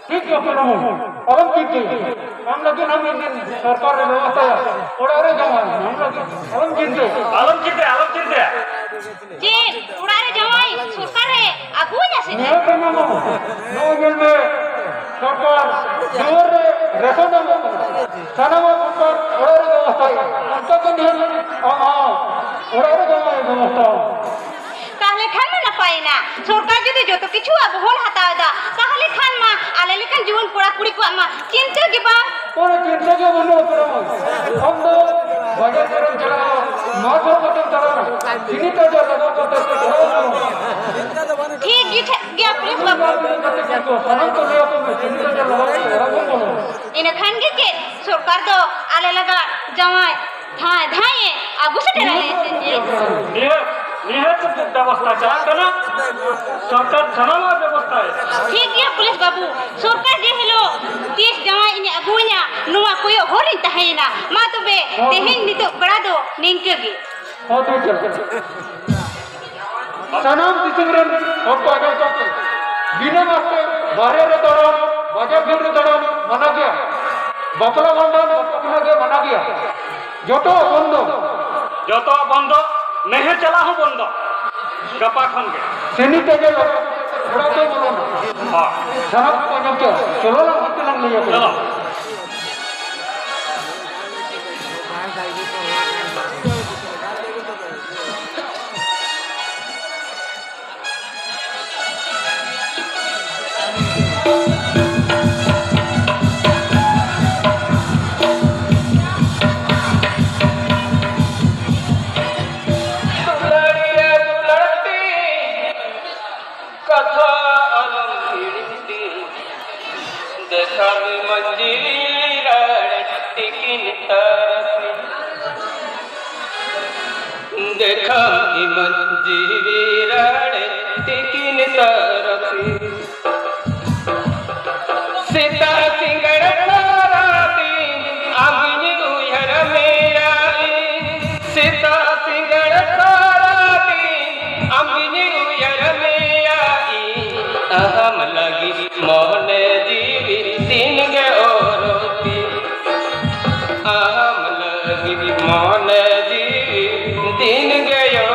ঠিক আছে না অরম কিন্তু আমরা কি নাম সরকারের ব্যবস্থা ওড়ারে জমা আমরা অরম কিন্তু যে উড়ারে জমাই সরকারে আগুই আছে নিয়ে কেন নো বলবে সরকার জোরে রেশন সানামা সরকার ওড়ারে ব্যবস্থা অন্তত নিয়ে ওড়ারে জমা ব্যবস্থা তাহলে খান না পাই না সরকার যদি যত কিছু বহল হাতাও দা তাহলে খান মা আলে লেখান জীবন পোড়া কুড়ি কো মা চিন্তা গিবা কোনো চিন্তা কে বন্ধ করো বন্ধ বাজার করে চালাও মাছ মতো চালাও চিনি তো চালাও করতে ঠিক গিয়া পুলিশ বাবু সাধারণ তো লিয়া তুমি চিনি তো চালাও এরকম বলো ইনে খান গে সরকার তো আলে লাগা জমাই ধায় ধায় আগু সেটা রাইছে নিহত ব্যবস্থা চালাতো না সরকার জানানোর ব্যবস্থা ঠিক গিয়া পুলিশ বাবু সরকার যে হলো দেশ জমাই ইনে আগুইনা নোয়া কইও হরিন তাহেনা মা তবে তেহিন নিতো বড়া দো নিনকে গে হতে চল সানাম দিসুমরন হক আগে চল বিনা মাসে বাহিরে দড়ন বাজার ভিড়ে দড়ন মানা গিয়া বকলা বন্ধন বকলা মানা গিয়া যত বন্ধ नहीं चला हूँ बंद गपा खन के सेनी तेजे थोड़ा तो बोलो ना हाँ जनाब को जब चलो ना मत लग लिया चलो देखा मंजीर तीन तरफी सीता सिंगर साराती अग्नि उहर मेरा सीता सिंगर साराती अग्नि उहर मेरा अहम लगी मोहन जीवी तीन गे औरती अहम लगी मोहन दिन गयो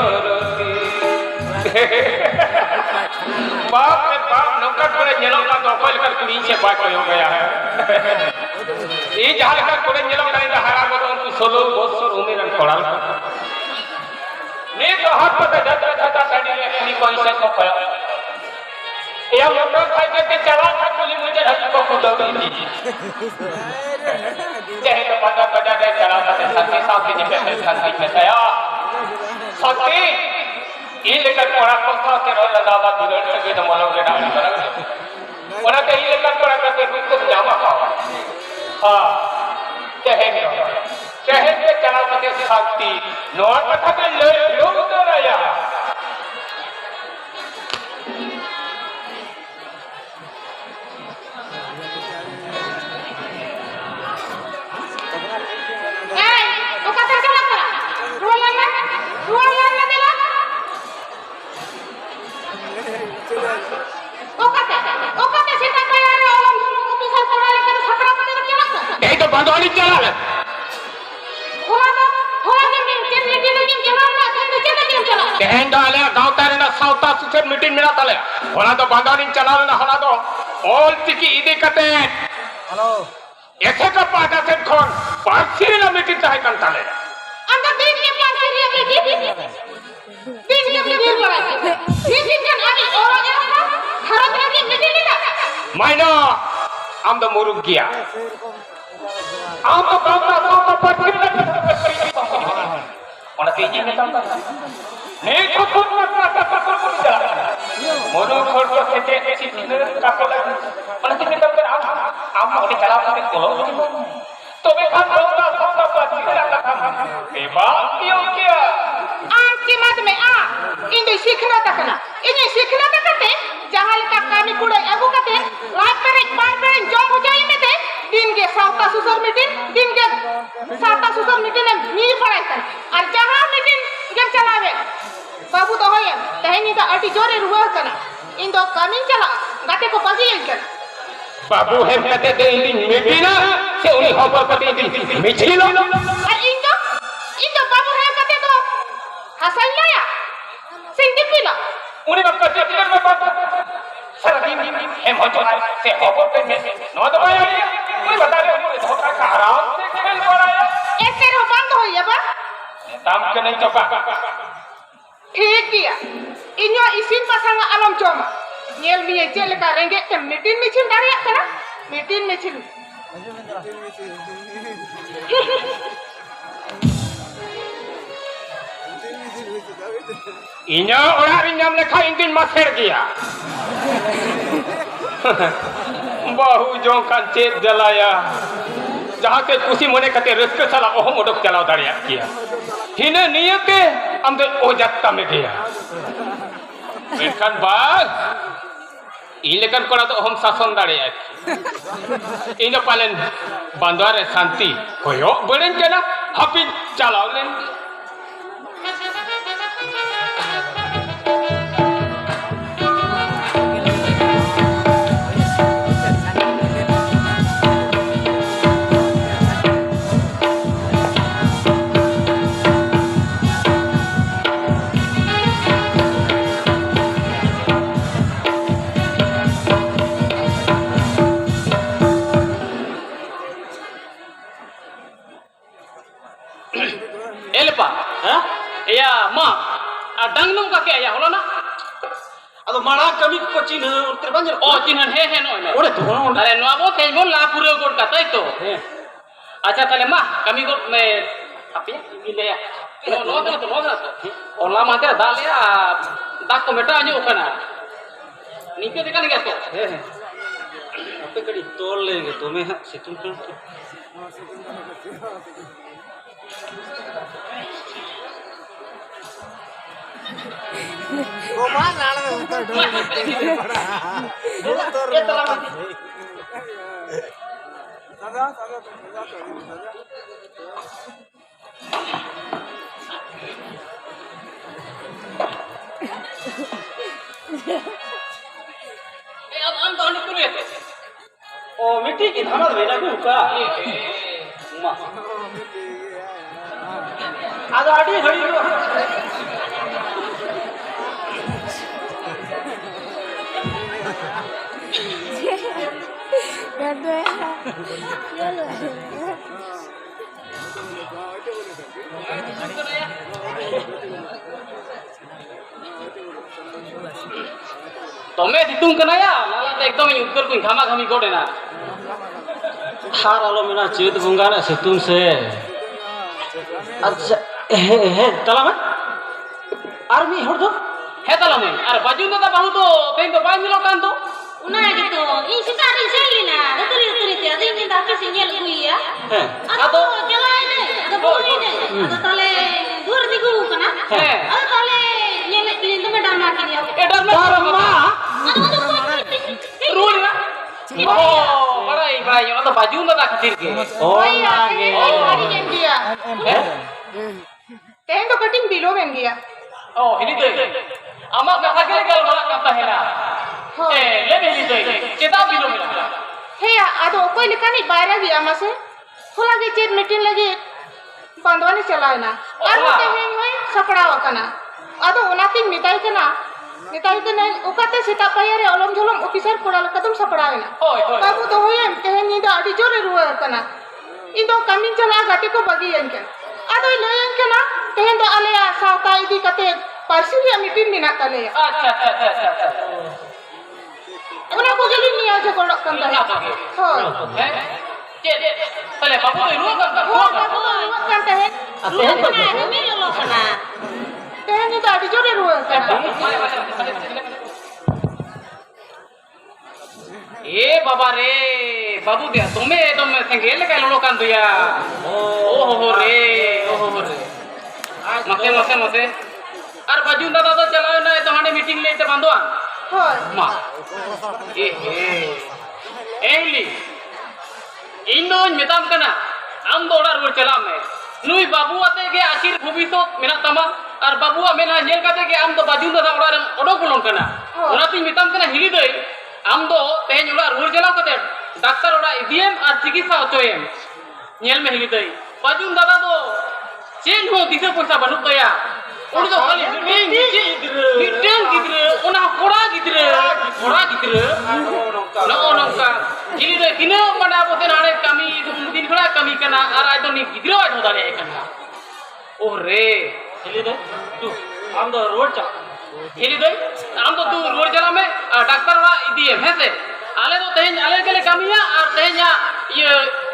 बाप रे बाप नौकर करे नेलो का तो कोई कर कुड़ी से बात हो गया है ये जहां का कोई नेलो का इंदा हरा को उनको 16 बছর उम्र पड़ाल ने तो हाथ पर दादा साड़ी में अपनी कोई से को पाया ये मोटर साइकिल के चला था पुलिस मुझे हल्की को खुद दी चाहे तो पता चला था साथी साहब के जिम्मे शांति में आया सत्य ये लेकर पड़ा पक्का के रोल लगावा दुलट के तो मनो के डाल कर ओना के ये लेकर पड़ा करके कुछ जामा खावा हां चाहे के चला के शक्ति नोट कथा के लोग तो रहा बंदोली चला ले कहन डाले गांव तारे ना साउता सुसर मीटिंग मेरा ताले होला तो बंदोली चला ले ना होला तो ऑल तिकी इदे कते हेलो ऐसे का पाटा से खोन पांचसी ना मीटिंग चाहे कन ताले अंदर दिन के पांचसी मीटिंग दिन के मीटिंग पड़ा मीटिंग का आगे और आगे खराब की मीटिंग ना माइनो हम तो मुरुक गया आपको बाबा पर ओना तेजी में चलता नहीं तो खुद मोनो खोल को खेते सिद्धि काको लगा ओना तेजी तब कर आप मोटे चला के बोलो तो बे खान बोलता सबका बात ए बात क्यों किया आम की मत में आ इन्हें सीखना तक ते जहां का कामी कुड़े अगु कते लाइफ पर एक बार पर जॉब हो जाए में ते दिन के साउता सुसर मीटिंग में नील पड़ाई कर और जहां मीटिंग जब चलावे बाबू तो होय तहनी तो अटी जोरे रुआ कना इन दो कामी चला गाते को पगी कर बाबू हेम कते दे इन मीटिना से उनी हबर कते इन मिछिलो আর ইন্দো বাবু হে কতে তো হাসাই লায়া সিংদি পিলা उनी बक्का टेक्टर में बाबू सर दिन हेम हो से हबर पे में नो दबाया उनी बता दे उनी धोखा का आराम से खेल पड़ाया এতে রো বন্ধ হইয়া বা दाम के नहीं चपा ঠিক গিয়া ইño ইসিন পাসাঙ্গা আলম জমা ñel mi চে লেকা রেঙ্গে তে মিটিং মিছিল দাঁড়িয়ে কানা মিটিং মিছিল इन्या ओरा रिंजम लेखा इंदिन मासेर गया बहु जो कान चेत दलाया जहां से खुशी मने कते रस्के चला ओहम ओडक चलाव दाड़िया किया हिने नियते हम तो ओ जत्ता में गया मेनखान बाग इलेकन कोना तो हम शासन दाड़िया इनो पालन बांदवारे शांति होयो बड़ेन केना हापी चलाव लेन Elpa, ha? Ya, ma. Dangnum ka kya ya hola na? ಅದು ಮಾಡ ಕಮ್ಮಿ ಕೊಚ್ಚಿನ ಉತ್ತರ ಬಂದಿರ Oh, chinan he no. ওরে তো Are no abo kay mon la puro gor ka tai to. Acha tale ma, kami go me api ile ya. No to. Ola ma te dal ya dak to meta anyo kana. Nipe de kan gato. আপে কড়ি তোল লেগে তুমি সিতুন কোন Ab am to ni kure. ও মিটি কি ধামাল বেলা গু কা মা আজ আডি ঘড়ি Tome ditung kana ya, lala te ekdom utkar kuin ghama ghami gode na. থার আলো মেনা চেত বুঙ্গানা সিতুন সে আচ্ছা হে তালামা আর me হড় He talamen, ar bajun da bahu to tein to bai milo kan to. Una gitu, ini kita ada selina, betul te, ada ini dah ke sinyal gue ya. হ্যাঁ Ada jalan ini, ada bulu ini, ada tale dur di gue kana. Ada tale nyele pilih tu medam makin ya. E dar me তারমা Ada rule na. Oh, barai, yo to bajun da khatir ke. ও ওই লাগে গাড়ি কেন গিয়া তেহেন তো coating দিলো Ben গিয়া Oh, ini to. Amak ka thakile gal bala kata hena. Le be ini to. Cheta bilo mila. হে আদো কই লেখানি বাইরে গিয়া মাসে খোলা গে চেট মিটিং লাগি বান্ধবানি চালায় না আর ওতে হেন হই সপড়াও কানা আদো ওনাকে মিটাই কানা ওকাতে সেটা পাইয়ারে অলম ঝলম অফিসার পড়াল কদম সপড়ায় না Hoi, hoi. বাবু তো হইম তেহেন নিদা আডি জোরে রুয়া কানা ইদো কামিন চালা গাটি ko bagi yankan ado loyan kana tehen do alea sauta idi kate parsilia meeting minat alea Acha. ona ko geli niya je kodok kan ta hoy Tale babu to ilu kan. hoy babu ruwak kan tehen আতেন তো Nah, ini lo kana. tehen ni adi jore ruwak kana ए बाबा रे बाबू दिया तुम्हें एकदम संगेल का लोड़ो कान दिया ओ हो रे मसे और बाजू दादा तो चलाओ ना तो हाने मीटिंग ले ते बांधवा hoy मा एली इनो मिताम कना आम दोड़ार वो चला में नुई बाबू आते के आखिर भविष्य मेरा तमा और बाबू मेना जेल काते के आम तो बाजू दादा ओड़ा ओडो कुलों कना ओना ती मिताम कना हिली दई आम दो तेज उड़ा रूर चलाओ कते ডাক্তার ওরা ইদিয়েম আর চিকিৎসা হচোয়েম ñel me hilidai bajun dada do chen ho dise পয়সা বানুক তয়া ওড়ি তো খালি মিটেন গিদ্রে ওনা কোড়া গিদ্রে নংকা হিলিদai কিনে মানে আবতে নাড়ে কামি দিন খড়া কামি কানা আর আইতো নি গিদ্রে আইতো দাঁড়ে কানা ও রে হিলিদai তু আম তো রোড চা হিলিদai আম তো তু রোড চালা মে ডাক্তার ওরা ইদিয়েম হেসে আলে তো তেহেন আলে গেলে কামিয়া আর তেহেন ইয়ে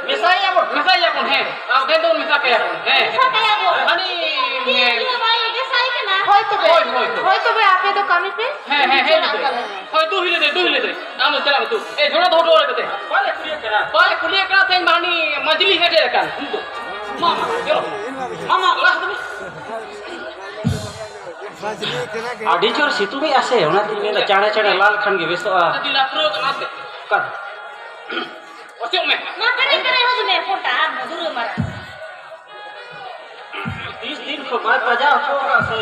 মিসাইয়া কোন হ্যাঁ আর দেন তো মিসা কায়া কোন হ্যাঁ সাকায়া গো মানে ইয়ে ভাই বেসাই কেনা হয়তো বে আপে তো কামি পে হ্যাঁ হয় তুই হিলে দে আম চলা তু এ ঝোড়া ধোড়ো রে তে পালে কুলিয়ে করা তেন মানি মজলি হেটে কান কিন্তু মামা চলো মামা লাখ তুমি আডি চোর সিতুই আসে ওনা তিন চাড়ে চাড়ে লাল খান গে বেসো দিলা প্রো কানাতে কাট ওচো মে না করে हो ने फोटा दूर मारा 30 दिन को बाद बजा होगा से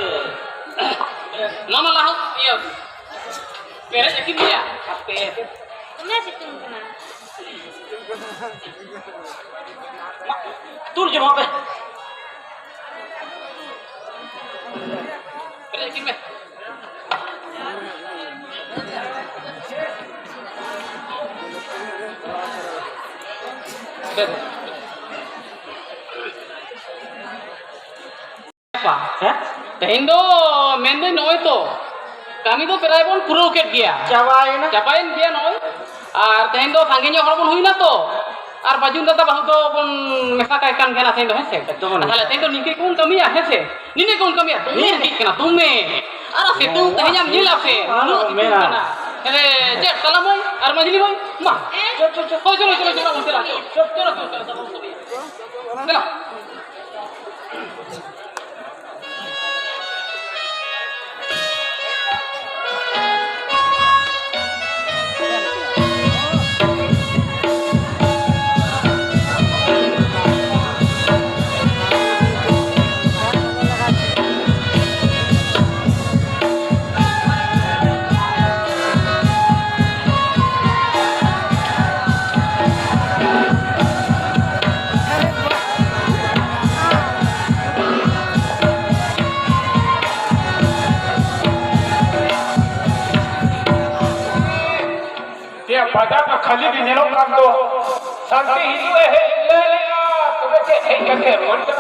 मामा लाहो ये पेरे एक लिया पे तुम्हें सितुम केना तुर जमा पे पेरे एक में हैं तेहेन दो मेनदे नय तो kami do perai bon puro ket gya चावाए ना capain dia noy ar tehen do sange nyo hor bon huina to ar bajun data bahu do bon mesa kai kan gena tehen do hese tahala tehen do nike kon kami ya hese nine kon kami ya tume dik kana tume ara se tu tehen jam jila se nu mena ele je salamoy ar majli boy ma cholo cholo chalo बाजार में खाली भी नेलो काम दो शांति हिंदू है ले लिया तुम्हें के है क्या के रोड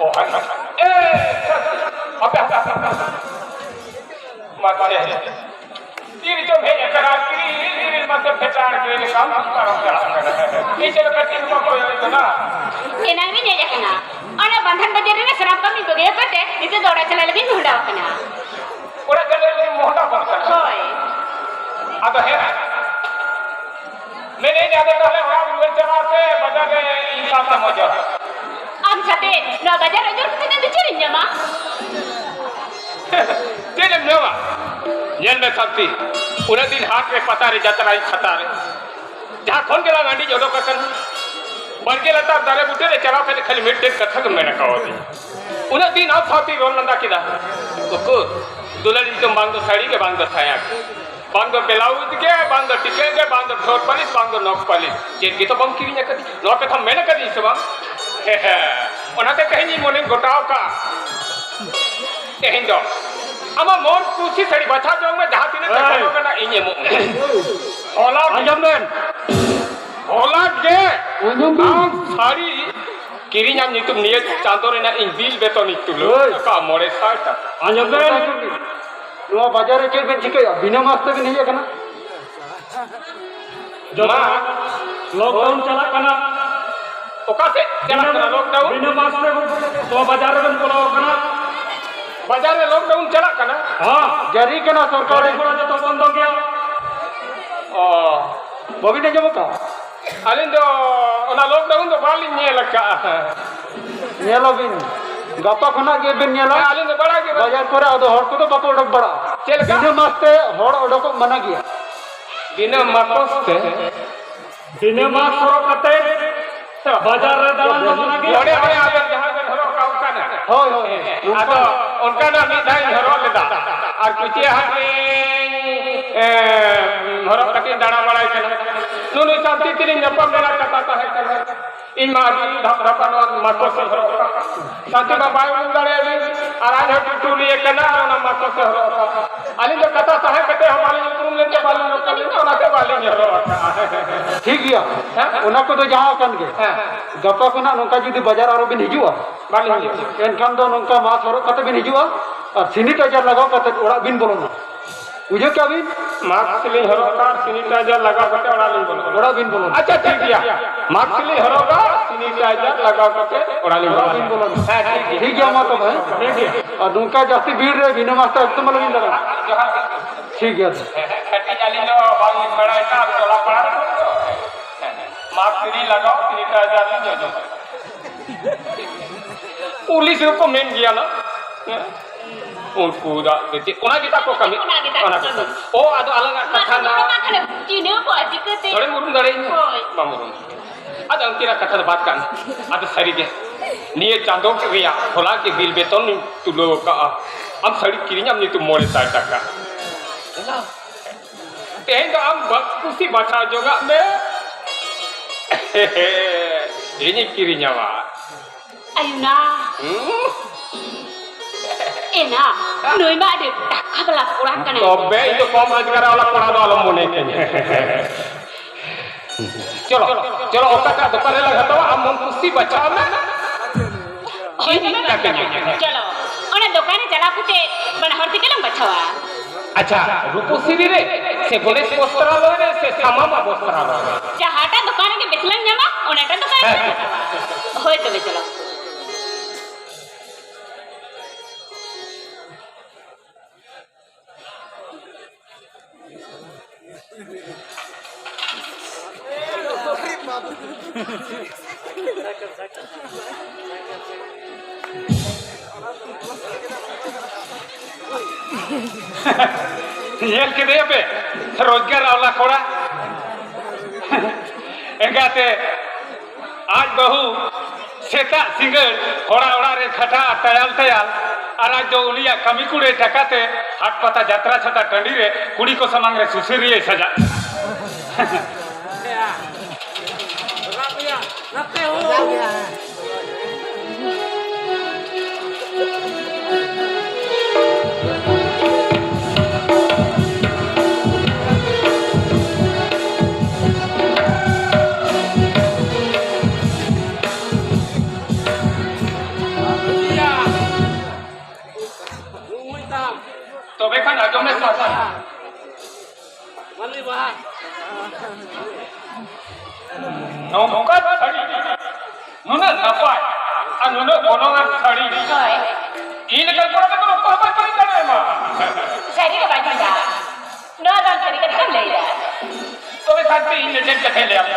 ओ हन ए अबे मत है तीर जो है करा तीर मत पहचान के काम करो ये चलो कटिंग को कोई ना केना भी नहीं देखना और बंधन बाजार में शराब कमी तो दे कटे इसे दौड़ा चला लगी मुंडा अपना पूरा गले में मोटा पड़ता होय अब है मैंने ज्यादा कहले हम लोग चला से बाजार में इंसान समझो am sate no bajar ajar kita bicarin ya ma तेरे मेवा येल में सकती उन्हें दिन हाथ में पता रे जाता रही खाता रे जहाँ कौन के लांडी जोड़ो कसन बन के लता दारे बुटे रे चला फिर खाली मिट कथा तो मैंने कहा दी उन्हें दिन आप साथी रोल नंदा किदा कुकु दुल्हन तो बांध दो साड़ी के बांध दो साया बांध दो ब्लाउज के बांध दो टिके के बांध दो ठोर पालिश बांध दो नोक पालिश जेन की तो बम की नहीं करी नोक कथा मैंने करी सब उन्हें कहीं नहीं मोने गोटाव का तेहिंदो अमा मोर कुछ साड़ी बचा जो मैं जहाँ तीन करो करना इन्हें मो होला आजमन होला के आम साड़ी किरियाम नी तुम निये चांदोरे ना इन बिल बेतो नी तुलो का मोरे साटा आजमन नो बाजार रे चेबे चिके बिना मास्ते के नहीं कना मा लॉकडाउन चला कना ओका से चला कना लॉकडाउन बिना मास्ते तो बाजार में बोला कना बाजार में लॉकडाउन चला कना हां जरी कना सरकार को तो बंद हो गया ओ बबी ने जब का अलिन दो ओना लॉकडाउन दो बाली ने लका नेलो बिन गप्पा खना के बिन नेलो अलिन दो बड़ा के बाजार करे अदो हर को तो बको डक बड़ा चल का बिना मास्ते हर ओडो को मना गया बिना माकोस्ते बिना मास्क सरो कते बाजार रे दान मना गया बड़े बड़े आदमी जहां पे हरो का उनका ना होय होय आदो उनका ना मिठाई हरो लेदा और कुछ हाथ में हरो कटी दाना बड़ा के नुनु शांति तिली nyapam mena kata tahe kan ima di dhap dhapan mato se horo शांति बाबा उंगड़े भी आराज हट टूली एक ना ना मातो से हरो आली जो कथा ताहे कते हमारे रूम लेके वाले लोग का तो ना के वाले हरो ठीक गया उना को तो जहां कन के गपा को ना नोका जुदी बाजार आरो बिन हिजुआ वाले एनखान दो नोका मास हरो कते बिन हिजुआ और सैनिटाइजर लगाओ कते ओड़ा बिन बोलोना बुझो क्या बिन मास्क ले हरो का सैनिटाइजर लगा के ओड़ा बिन बोलो अच्छा ठीक गया मास्क ले हरो का सैनिटाइजर लगा के ओड़ा बिन बोलो हां ठीक है मातो भाई और नोका जास्ती भीड़ रे बिना मास्क एकदम लगिन लगा ठीक है खट्टी जाली लो बाल बड़ा का चला पड़ा मास्क नहीं लगाओ सैनिटाइजर नहीं जो पुलिस को मेन गया ना उनको दा बेटी कोना kita को kami कोना kita oh ado alang kata na Cina ko aja kete. थोड़े मुरुम दरे मामुरुम ado ang kira kata बात kan ado sari ge niye Chando के गया खोला के बिल बेतन तुलो का am sari kirinya am itu mole sa taka तें तो am kusi baca juga me ini kirinya wa Ayuna. Ena, noi ma ada tak kabel orang kan? तबे itu कम रोजगार वाला पढ़ा दो आलम बने के चलो चलो ओका का दुकान रे लगा तो हम मन खुशी बचा में चलो ओने दुकान चला पुते बन हरती केलम बचावा अच्छा रूपसी रे से बोले पोस्टर लो रे से सामा पोस्टर लो जहाटा दुकान के बेचलन न्यामा ओनेटा दुकान होय तो चलो ये के दे पे रोजगार वाला कोड़ा एगाते आज बहु सेता सिंगल होड़ा होड़ा रे खटा तयाल तयाल आरा जो उलिया कमी कुड़े टकाते हाट पता यात्रा छता टंडी रे कुड़ी को समांग रे सुसिरिए सजा तो बेखन आजो में सासा मल्ली बहा नौका छड़ी नुना नपाय आ नुना कोनोंगा छड़ी होय ई लगल कोना तो कोबा करी करे मा सरी के बाजू जा नो दान सरी के कम ले जा तो वे साथी इन लेट के ले आप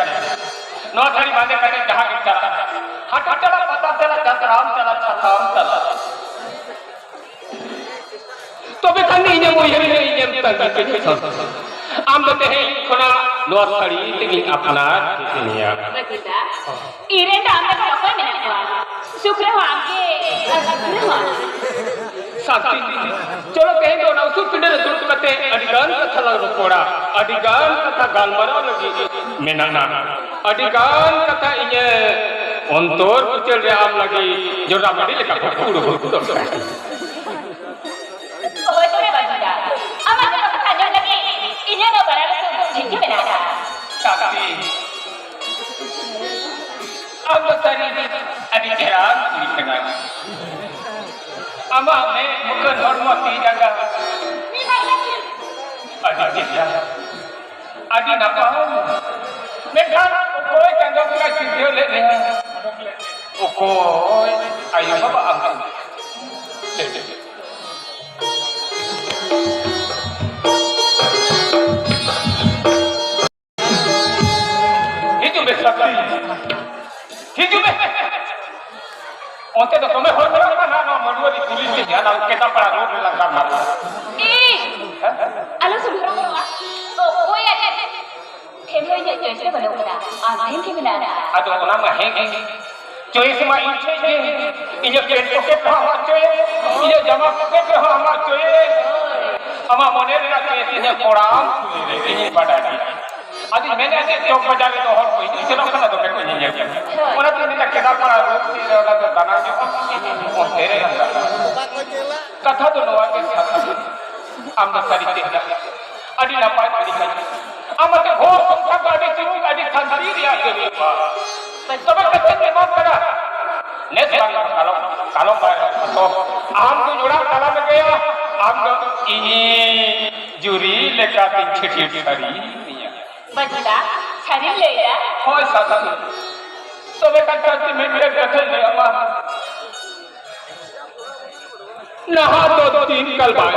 नो छड़ी बांधे करे जहां के चला हट चला पता चला जतराम चला छताम चला तो वे खानी इने वो ये इने तक के आम बते हैं खोना नो छड़ी लेकिन अपना दुनिया बगीचा इरे दाम के लोकोय में ना शुक्र हो आगे साथी चलो कहीं तो ना उसु पिंडे दुरुत कते अडिगान कथा लग रोकोड़ा अडिगान कथा गालमरा लगी मेनाना अडिगान कथा इने अंतोर पुचल रे आम लगी जोरा बड़ी लेका कुड़ो होय तो रे बगीचा अमा के कथा जो लगी इने नो बड़ा झिझ में ना साथी अब तरी अभी तेराम लिखना अमा में मुकर धर्म की जगह अभी नपा मैं घर कोई चंदो का चिंतियो ले ले ओ कोई आयो बाबा अंकल ले हिजू में सकती हिजू में ओते तो तुम्हें हो रहा ना ना मनुरी पुलिस के ध्यान आ केता पड़ा रोड लगा मारा ए आलो सुबह को कोई आ thêm hơi nhẹ nhàng sẽ vào đầu cả thêm cái bên nào आ तो ओना में है चोइस में इच्छे के इने पेट के हवा चोए इने जमा के हवा चोए अमा मने रे के इने कोड़ाम इने बड़ा दी Adi mene ade chok bajar itu hor koi ini selo kana to koi ni nyek. Ona tu ni tak kena para rok ni ora to dana ni on tere anda. Katha to nawa ke sath amda sari te adi napai pedi kai. Amate bhor samkha adi chiru adi thansi dia geli pa. Tobe kathe ni mat kara. Nes bang kalau to am tu jura kala में गया am ini juri leka tin chiti sari Bajda, cari leya. hoy satan tobe kata ti mete kathe le ama naha to tin kal baad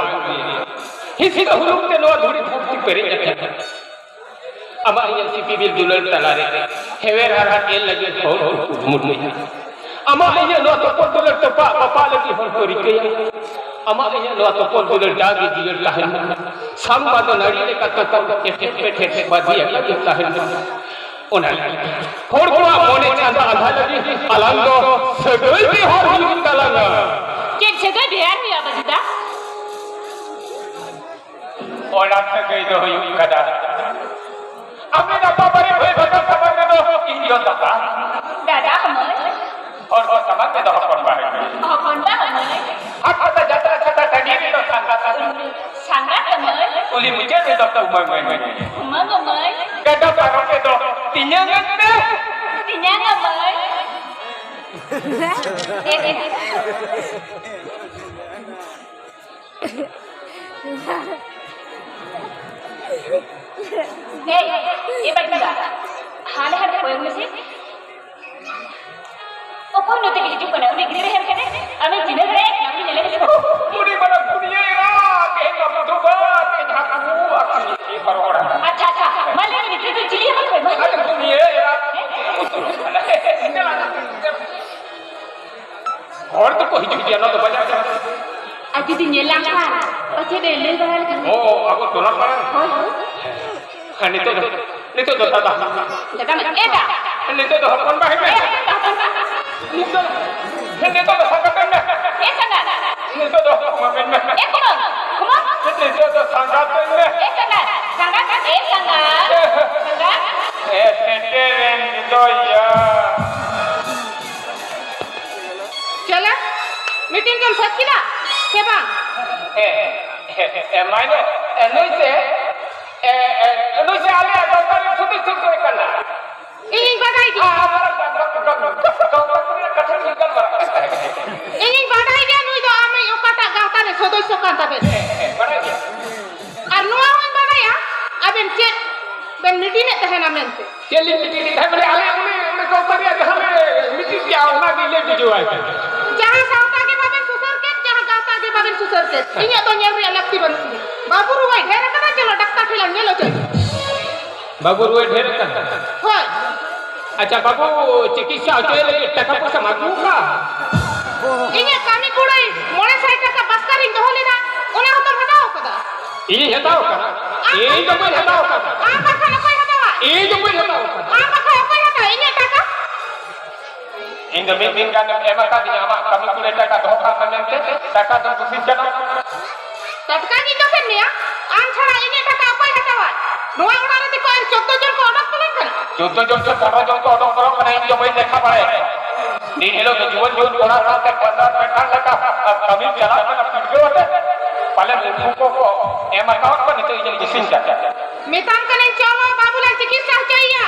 hisi to huluk te no dhuri thukti pere ama yan si bil dulal talare hewer har el lage thor murmui ama iya no to pon dulal topa papa lagi hon kori ke ama iya no to pon dulal dagi jigar lahan samba to nari le kata ke te badi ya ke lahan ona hor ko mone chanda adha lagi alando sagoi bi hor hi talanga Cek jaga biar ni apa Bajda? ona sagoi do yu kada amne na babare bhai bata sabar do injo data Dada kamu? और समझ में तो अपन बाहर Oh konda kamu? हट हट जाता जाता तड़ी भी तो संगा Sangga kamu? उली मुझे भी तो मैं Kamu kamu? कहता पारो के तो तीन घंटे Tinya kamu? Bajda, hal hal koy mesti. Kau nanti hijau kena, udah gini leher kena, ame jinak rek, kami nyelek itu. पूरी बड़ा दुनिया ना के तो दुबा के काकू अकल की परवड़ा अच्छा अच्छा, माले ini itu jeli apa koy? अरे दुनिया यार और तो कोई चीज ना तो बजा Aku tu nyelang kan, pasti ada leh bahal kan. ओ aku tolak kan kan itu तो दादा Datang, dah. itu तो हपन बाहे में itu तो संगठन में Sangat. itu तो मोमेंट में Kumang, kumang. itu तो संगठन में Sangat, sangat, sangat. Sangat. seteren itu ya चला मीटिंग कर सकती ना के बang मायने एनुसे आले डॉक्टर छुट्टी छुट्टी करना ini badai dia ini badai dia nui do ame yo kata gata ne sodosyo kan tabe ar nuwa hon badai ya aben chet ben meeting ne tahena mente जहाँ साउता के बाबन सुसर के जहाँ गाता के बाबन सुसर के इन्हें तो न्याय रे लगती बनती बाबू रुवाई ढेर करा चलो डक्ता खिला ने लो चल बाबू रुए ढेर का होय अच्छा बाबू चिकित्सा होते लगे टका पैसा मागूंगा इन्हें कामी कुड़ाई मोने साइड का बस्करिंग तो होलेना उन्हें होता हटाओ कदा ये हटाओ करा ये तो कोई हटाओ करा आप खाना कोई हटावा ये तो कोई हटाओ करा आप खाया कोई हटा इन्हें टका इन मीटिंग का एमा का दिन आमा कमी कुले टका धोखा करने टका तो कुछ जन टटका की तो करने या आन छड़ा इन्हें टका कोई हटावा नुआ उड़ाने दी कोई 14 जन को अडक तो नहीं जो 15 जन को ऑर्डर करो नहीं जो भाई देखा पड़े इन लोग के जीवन जीवन थोड़ा सा तक 15 पैसा लगा कमी चला कर वीडियो होते पहले उनको को एमा का पर नहीं तो ये जिसिन जाता मितान कने चलो बाबूलाल चिकित्सा चाहिए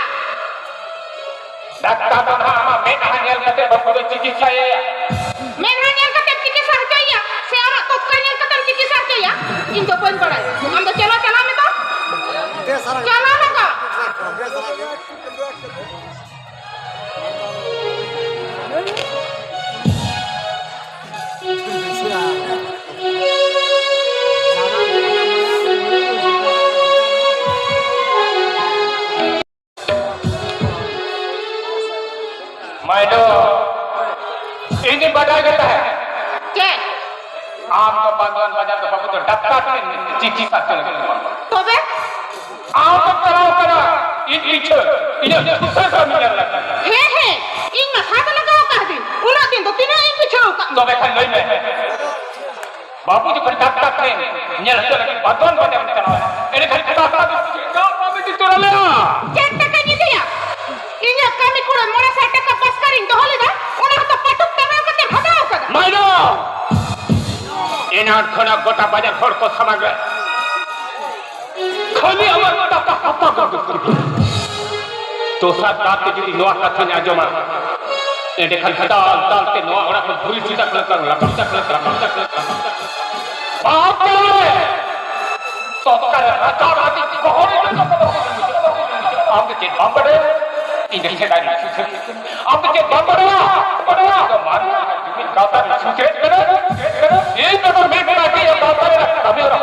डॉक्टर तो ना आमा मैं हानियल करते बाबू चिकित्सा ये मेघानियल का चिकित्सा चाहिए से और तो कनियल का चिकित्सा चाहिए इन तो कोई पड़ा हम तो चलो चला में तो चला में का मैडो इन्हें बता देता है के आम तो बांधवान बाजार तो बाबू तो डक्का के चिकित्सा चल तो बे आम तो कराओ करा इन पीछे इन्हें दूसरा का मिलने लगता है हे इन में हाथ लगाओ कह दिन उना दिन तो तीनों इन पीछे का तो देखा नहीं मैं बाबू जो डक्का के नियर चल के बांधवान बाजार में कराओ इन्हें खाली डक्का तो ले चेक टका नहीं दिया इन्हें कमी करे मोड़ा 60 टका बस करिन तो होले दा उन्हें तो पटुक तवे कते भगाओ कदा माइनो इन आठ खना गोटा बाजार खोड़ को समग्र खाली আমার টাকা হাতা করতে তো সাত দাঁতে যদি নোয়া কথা না জমা এডে খান দাল দালতে নোয়া ওরা কোন ভুল চিন্তা করে লাগাম বাপ রে সরকার রাজার হাতে কোহরে আমাকে বাম্বড়ে ইন্ডিয়া সেটা আমাকে বাম্বড়ে বড়া তো মারো তুমি কাতা সুচে করে এই তো মেঘনা দিয়ে বাম্বড়ে কবে ওরা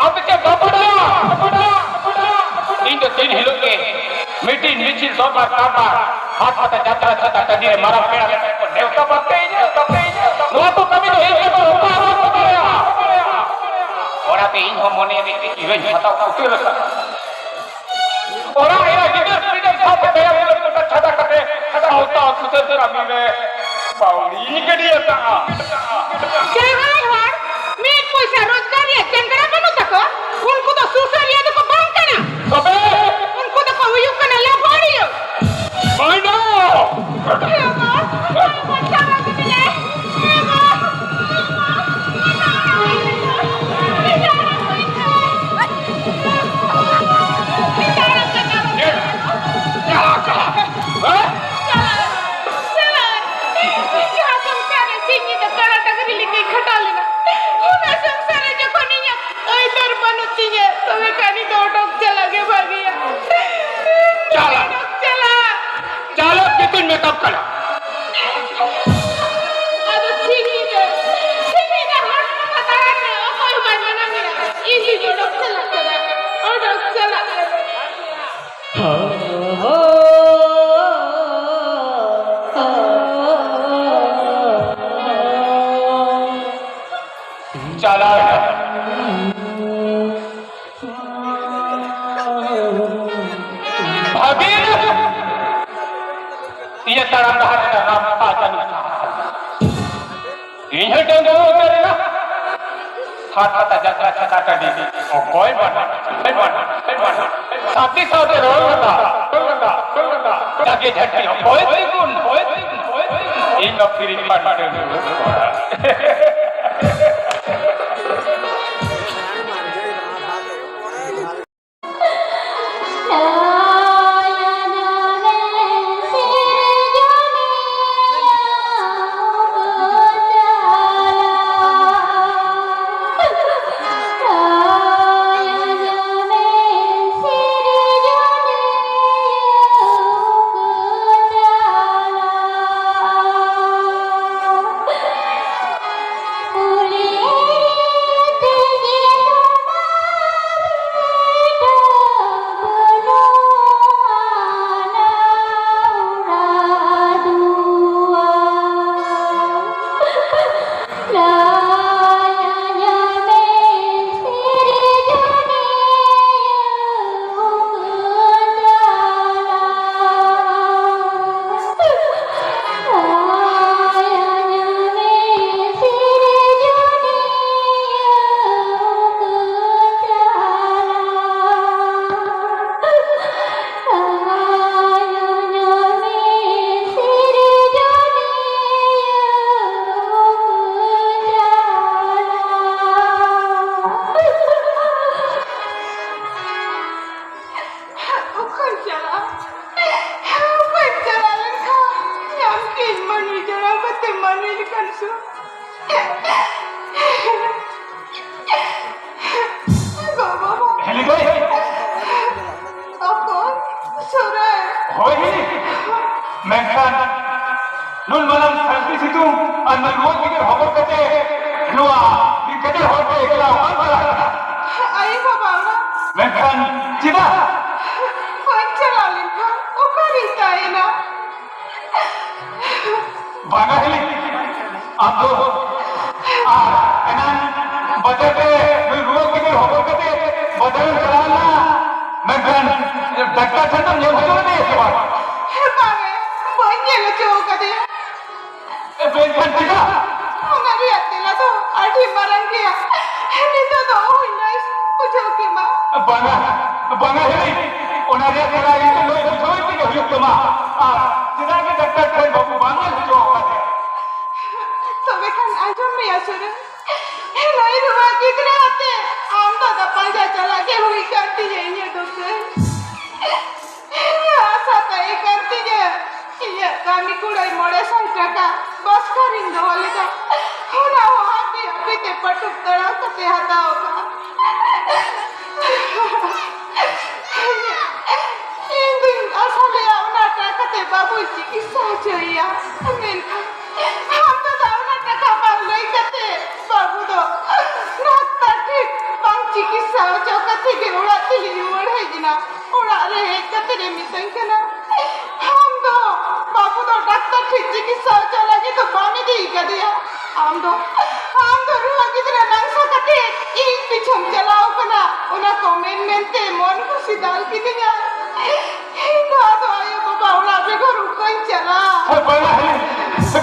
आपके बाबड़ा इन तीन हिलो के मीटिंग मिचिल सोमा कामा हाथ पता जाता जाता तनी मारा पेड़ा में देवता पत्ते ही नो तो कभी तो एक तो होता है और आते इन हो मोने में इवेंट बताओ उठे रखा और आया जिधर फ्रीडम साथ में गया ये तो छटा करते होता सुधर तेरा में बाउली के लिए था क्या हाल हाल मैं पैसा रोजगार ये चंद्रा बनो तक उनको तो सुसर ये तो बंद करना कबे उनको तो कोई यू करना ले पड़ी हो माइनो मेकअप करा ಅದು ಸಿಗಿದೆ ಸಿಗಿದೆ ಹಾಡು ಮಾತಾಡನೆ ಓಯ್ ಮನ ಮೇರಾ ಇಲ್ಲಿ ಜೋಡೋ ಚಲಕದ ಓಡೋ ಚಲಕದ चला भाभी ये तरह का नाम आता नहीं इन्हें डंगो करना हाथ हाथ जाता छकाता दी और कोई बना साथी साथे रोलगा जाके झटके कोई गुण इन फिर banga hei ona re kara ini loi bujhoi ti huyuk tama chida ke doctor khen babu banga jo kade तबे खान आजम में असर नहीं रुआ कितने आते आम तो दपाजा चला के हुई करती है ये डॉक्टर आशा तो ये करती है ये कामी कुड़ाई मोड़े साइटा का बस करिंग दो वाले का होना वहाँ पे अभी ते पटुक तड़ा कते हटा होगा इन दिन असल या उन्हें टकते बाबू जी की साचरिया अमेन हम तो दावना टका पाल नहीं करते बाबू तो नाता ठीक बांग चिकित्सा जो कथे के उड़ाती ही उड़े जिना उड़ा रहे कथे रे मितन कना हम तो बाबू तो डॉक्टर ठीक चिकित्सा जो लगी तो बामी दी कर दिया हम तो रुआ कितने नंसा कथे इन पिछम चलाओ कना उन्हें कमेंट ते मन खुशी डाल की दिया तो आयो बाबा उड़ा बेगो रुकन चला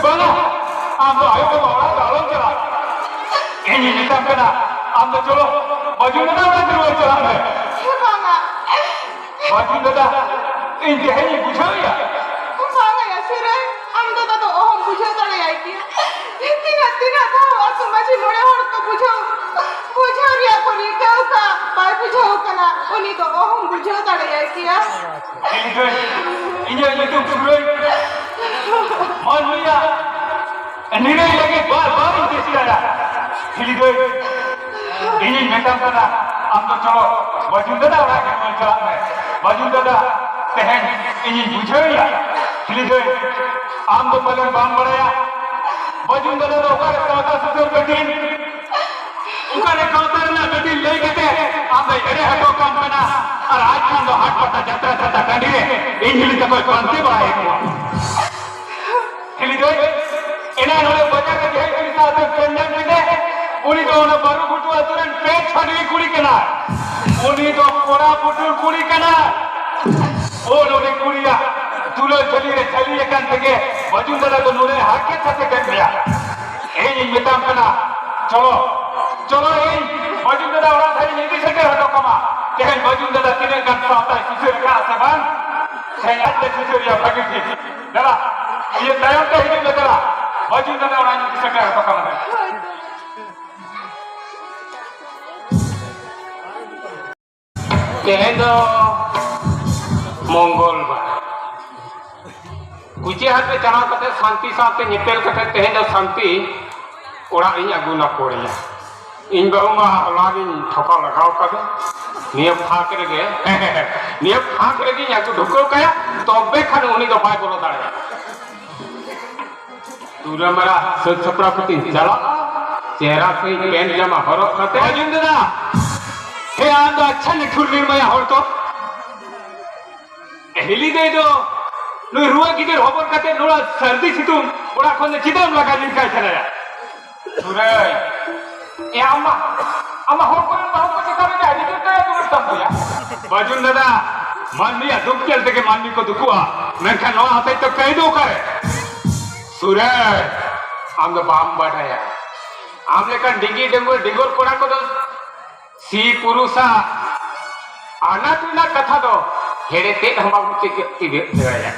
banga amdo ayo ke bawah dalam cela ini kita kena amdo chalo baju nada na karo cela hai बांगा baju nada ini hai bujhoi ya बांगा या सिर हम तो ओम बुझो तड़े आई किया तीना था और समाजी मोड़े हर तो बुझो रिया कोनी का बाय बुझो कना उनी तो ओम बुझो तड़े आई किया ini itu kubroi manusia ini lagi bar ini siapa ini doi ini metam kana amdo chalo baju nada orang yang cela hai baju nada tehen ini bujhoi ya ini doi amdo paling bam baraya baju nada okar kata susur betin ukane kautar na betin lei kete amdo ere hato kam kana ar aaj kan do hat pata jatra jatra kandire injili ta koi panti bae ini doi ena nole baja ke jai kuri sa te penjan mide uni to ona baru butu aturan pe chhadi kuri kana uni to pora butu kuri kana o nole kuriya tulo chali ekan theke baju dala to nole hake thate kan diya ei metam kana chalo ei baju dala ora thari nidi seke hato kama tehen baju dala tine gan sauta susur ka ase ban tehen atle susur ya bagi thi dala ये तयम का हिजू लगला बजू ददा orang yang bisa kaya apa kamu tehen do mongol ba kuci hate chana kate shanti saate nyepel kate tehen do shanti orang ini agu na poriya in bahu ma lagin thoka lagao kade niya phak rege aku dhuko kaya tobe khan uni do bai bolo dare पूरा मेरा सच छपरा पति चला चेहरा से pen जमा हरो कते अजिंदना हे आंदो अच्छा निठुर निर्मय हर तो हिली दे दो नुई रुआ किधर होबर कते नोड़ा सर्दी सितुम बड़ा कोने चिदम लगा दिन काय चला सुरे ए अम्मा हो कोन बाहु को चिकावे जा दिते तो तुम तब या बाजुन दादा मानवी दुख चलते के मानवी को दुखुआ मैं का नो आते तो कह दो करे सुरे आम बाम बढ़ाया आम लेकर डिंगी डिंगोर कोड़ा को सी पुरुषा आना तुना कथा दो हेरे ते हम आपको देवाया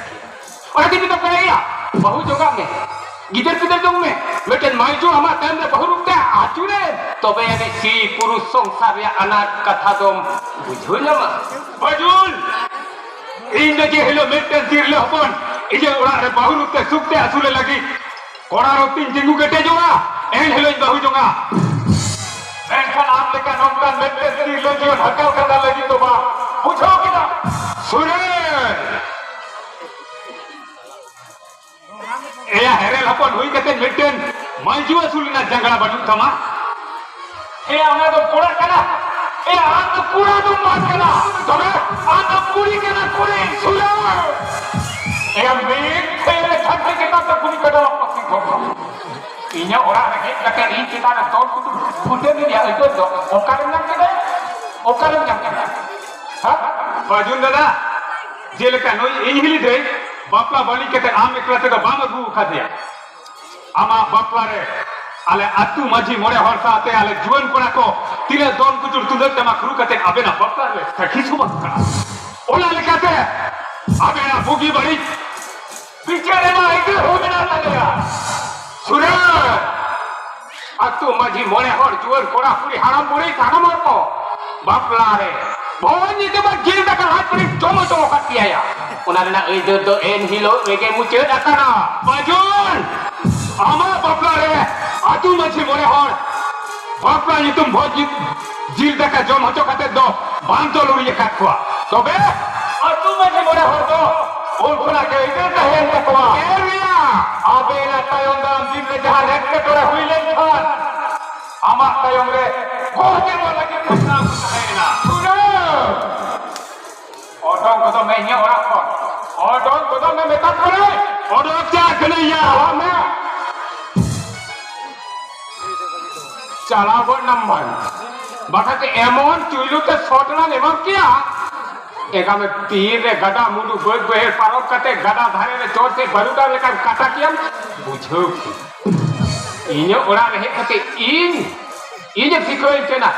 और कितनी तो करेगा बहु जगह में गिदर पिदर जंग में बेटे माइजो हमारा टाइम में बहु रुकते आचुरे तो बे यानी सी पुरुष संसार या आना कथा दो बुझो ना बजुल इन जे हेलो मेटे सिरले हपन इजे ओड़ा रे बहु रुकते सुकते आसुले लगी कोड़ा रो तीन जिंगू केटे जोगा एन हेलो बहु जोगा एनखान आम लेका नोमकान मेटे सिरले जो हकल करदा लगी तो बा बुझो कि ना सुने एया हेरेल हपन हुई कते मेटेन माइजू आसुलिना जंगड़ा बटू थमा ए आना तो कोड़ा कना ए आन तो पूरा तो मार कना तबे आन तो पूरी कना कोड़े सुनो ए मेक खेले छठे के ता तो पूरी कड़ा पक्की ठोक इन्या ओरा रहे कते इन के ता तो फुटे में या तो ओकारम नाम के हां बाजुन दादा जेलका नोई इहिली दे बापला बाली के आम एकला ते बाम गु खा दिया आमा बापला रे ale atu maji more hor saate ale juan kora ko tile don kutur tudar tamak ru kate abena bapla le sakhi sumat ka ola lekate abena bugi bari bichare ma ite hobe na lagega sura atu maji more hor juan kora puri haram puri tanamar ko bapla re bhon ni ba gil da ka hat puri jomo jomo katiya ya ona rena ei do en hilo ege muche akana bajun ama bapla re atu maji more hor bapla ni tum bhojit jil da ka jom hocho kate do banto luriye katwa tobe atu maji more hor do ol kona ke ite ta hen takwa area abela tayong dam din le jahan ekte tore huile khan ama tayong re hoje mo lagi pusna kusahena sura odong kodo me nya ora ko odong kodo me meta kore odong cha kaniya me চালাবো number বাটাতে এমন চুইলুতে ছটনা নেমাম কিয়া এগামে তীর রে গডা মুডু বই বইয়ের park কাতে গডা ধারে রে চোর সে বরুডা লেকান কাটা কিয়াম বুঝো কি ইনে ওরা রে কাতে ইনে শিখোই কেনা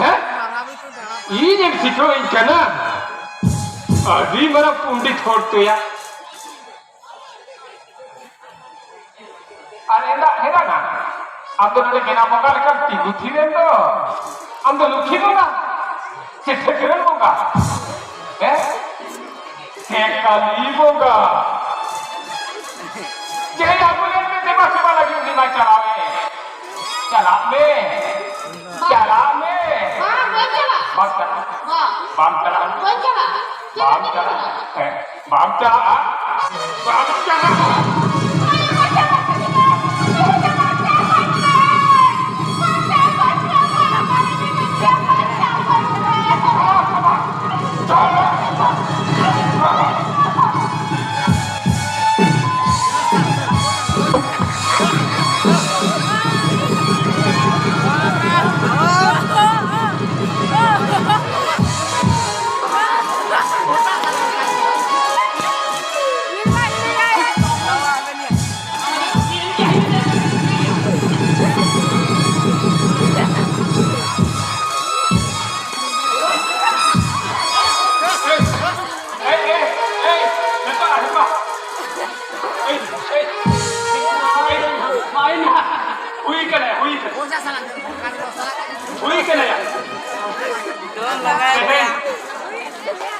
হ্যাঁ ইনে শিখোই কেনা আদি মরা পুন্ডি ছোট তুয়া আর এরা না am to nale gena bonga lekam tigu thiren to am to lukhi bonga se thekren bonga se kali bonga je ambulance mein deba seba lagi uni mai chala mein हाँ बोल चला bam chala हाँ bam chala बोल चला bam chala bam chala bam chala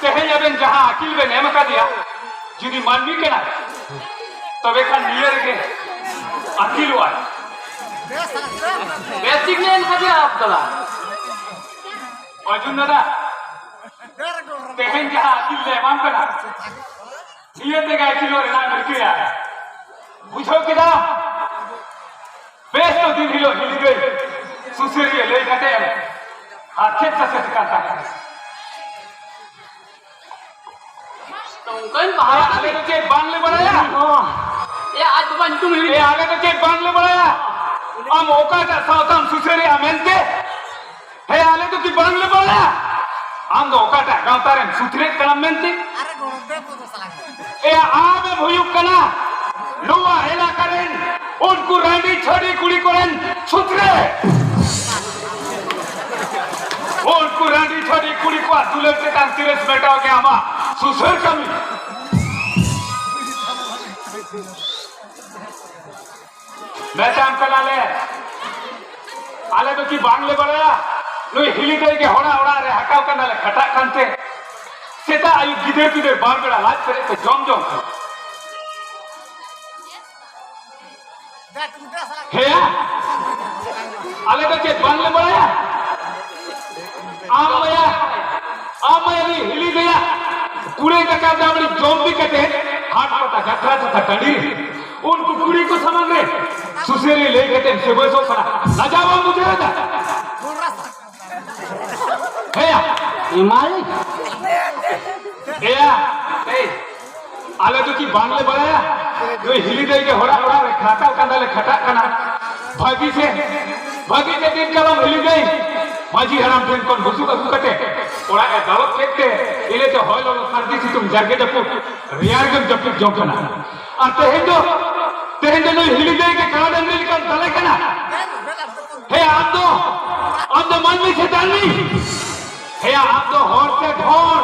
Tehenya ben jaha akil ben emaka dia judi manmi kena tobe khan niyer ke akil wa basic nen khaja aptala arjun dada tehen jaha akil le emam kena niyer de ga akil wa na merke ya bujho kida bes to din hilo hili gei suseriye le kate hathet sa se kanta kan bahaya आगे तो check बांध ले बढ़ाया ya आज bukan itu ये आगे तो check बांध ले बढ़ाया हम ओका का साउथम सुसेरे अमेंटे है आगे तो की बांध ले बढ़ाया हम तो ओका का गांवतारे सुथरे कलमेंटे ये आवे भुयुक कना लोआ हेला करें उनको रानी छोड़ी कुड़ी करें सुथरे उनको रानी छोड़ी कुड़ी को दुल्हन के तान सीरियस बैठा हो गया हमा सुसर कमी मैं काम करा ले आले तो की बांगले बढ़ाया नुई हिली दे के होड़ा होड़ा रे हकाव करना ले खटा कांते सेता आयु गिदे गिदे बार बेड़ा लाज करे तो जम जम हे आले तो के बांगले बढ़ाया आम मया हिली गया कुड़े का काजा बड़ी जोम्बी कटे हाथ पता जत्रा था टंडी उनको कुड़ी को समझ रहे सुसेरी ले गए से बसो सना ना जावा मुझे ना है या imai या आले तो की बांगले बढ़ाया जो हिली दे के होड़ा होड़ा खाता कंदा ले खटा कना भागी से दिन कलम हिली गई माजी हराम दिन कौन घुसू का कटे ओड़ा ए दावत फेंकते इले तो होय लोग सर्दी से तुम जाके जब रियार गम जब जोकना आ तेहेंदो नो हिली दे के काडन मिल कर दले कना हे आप तो मानवी से दानवी हे आप तो होर से घोर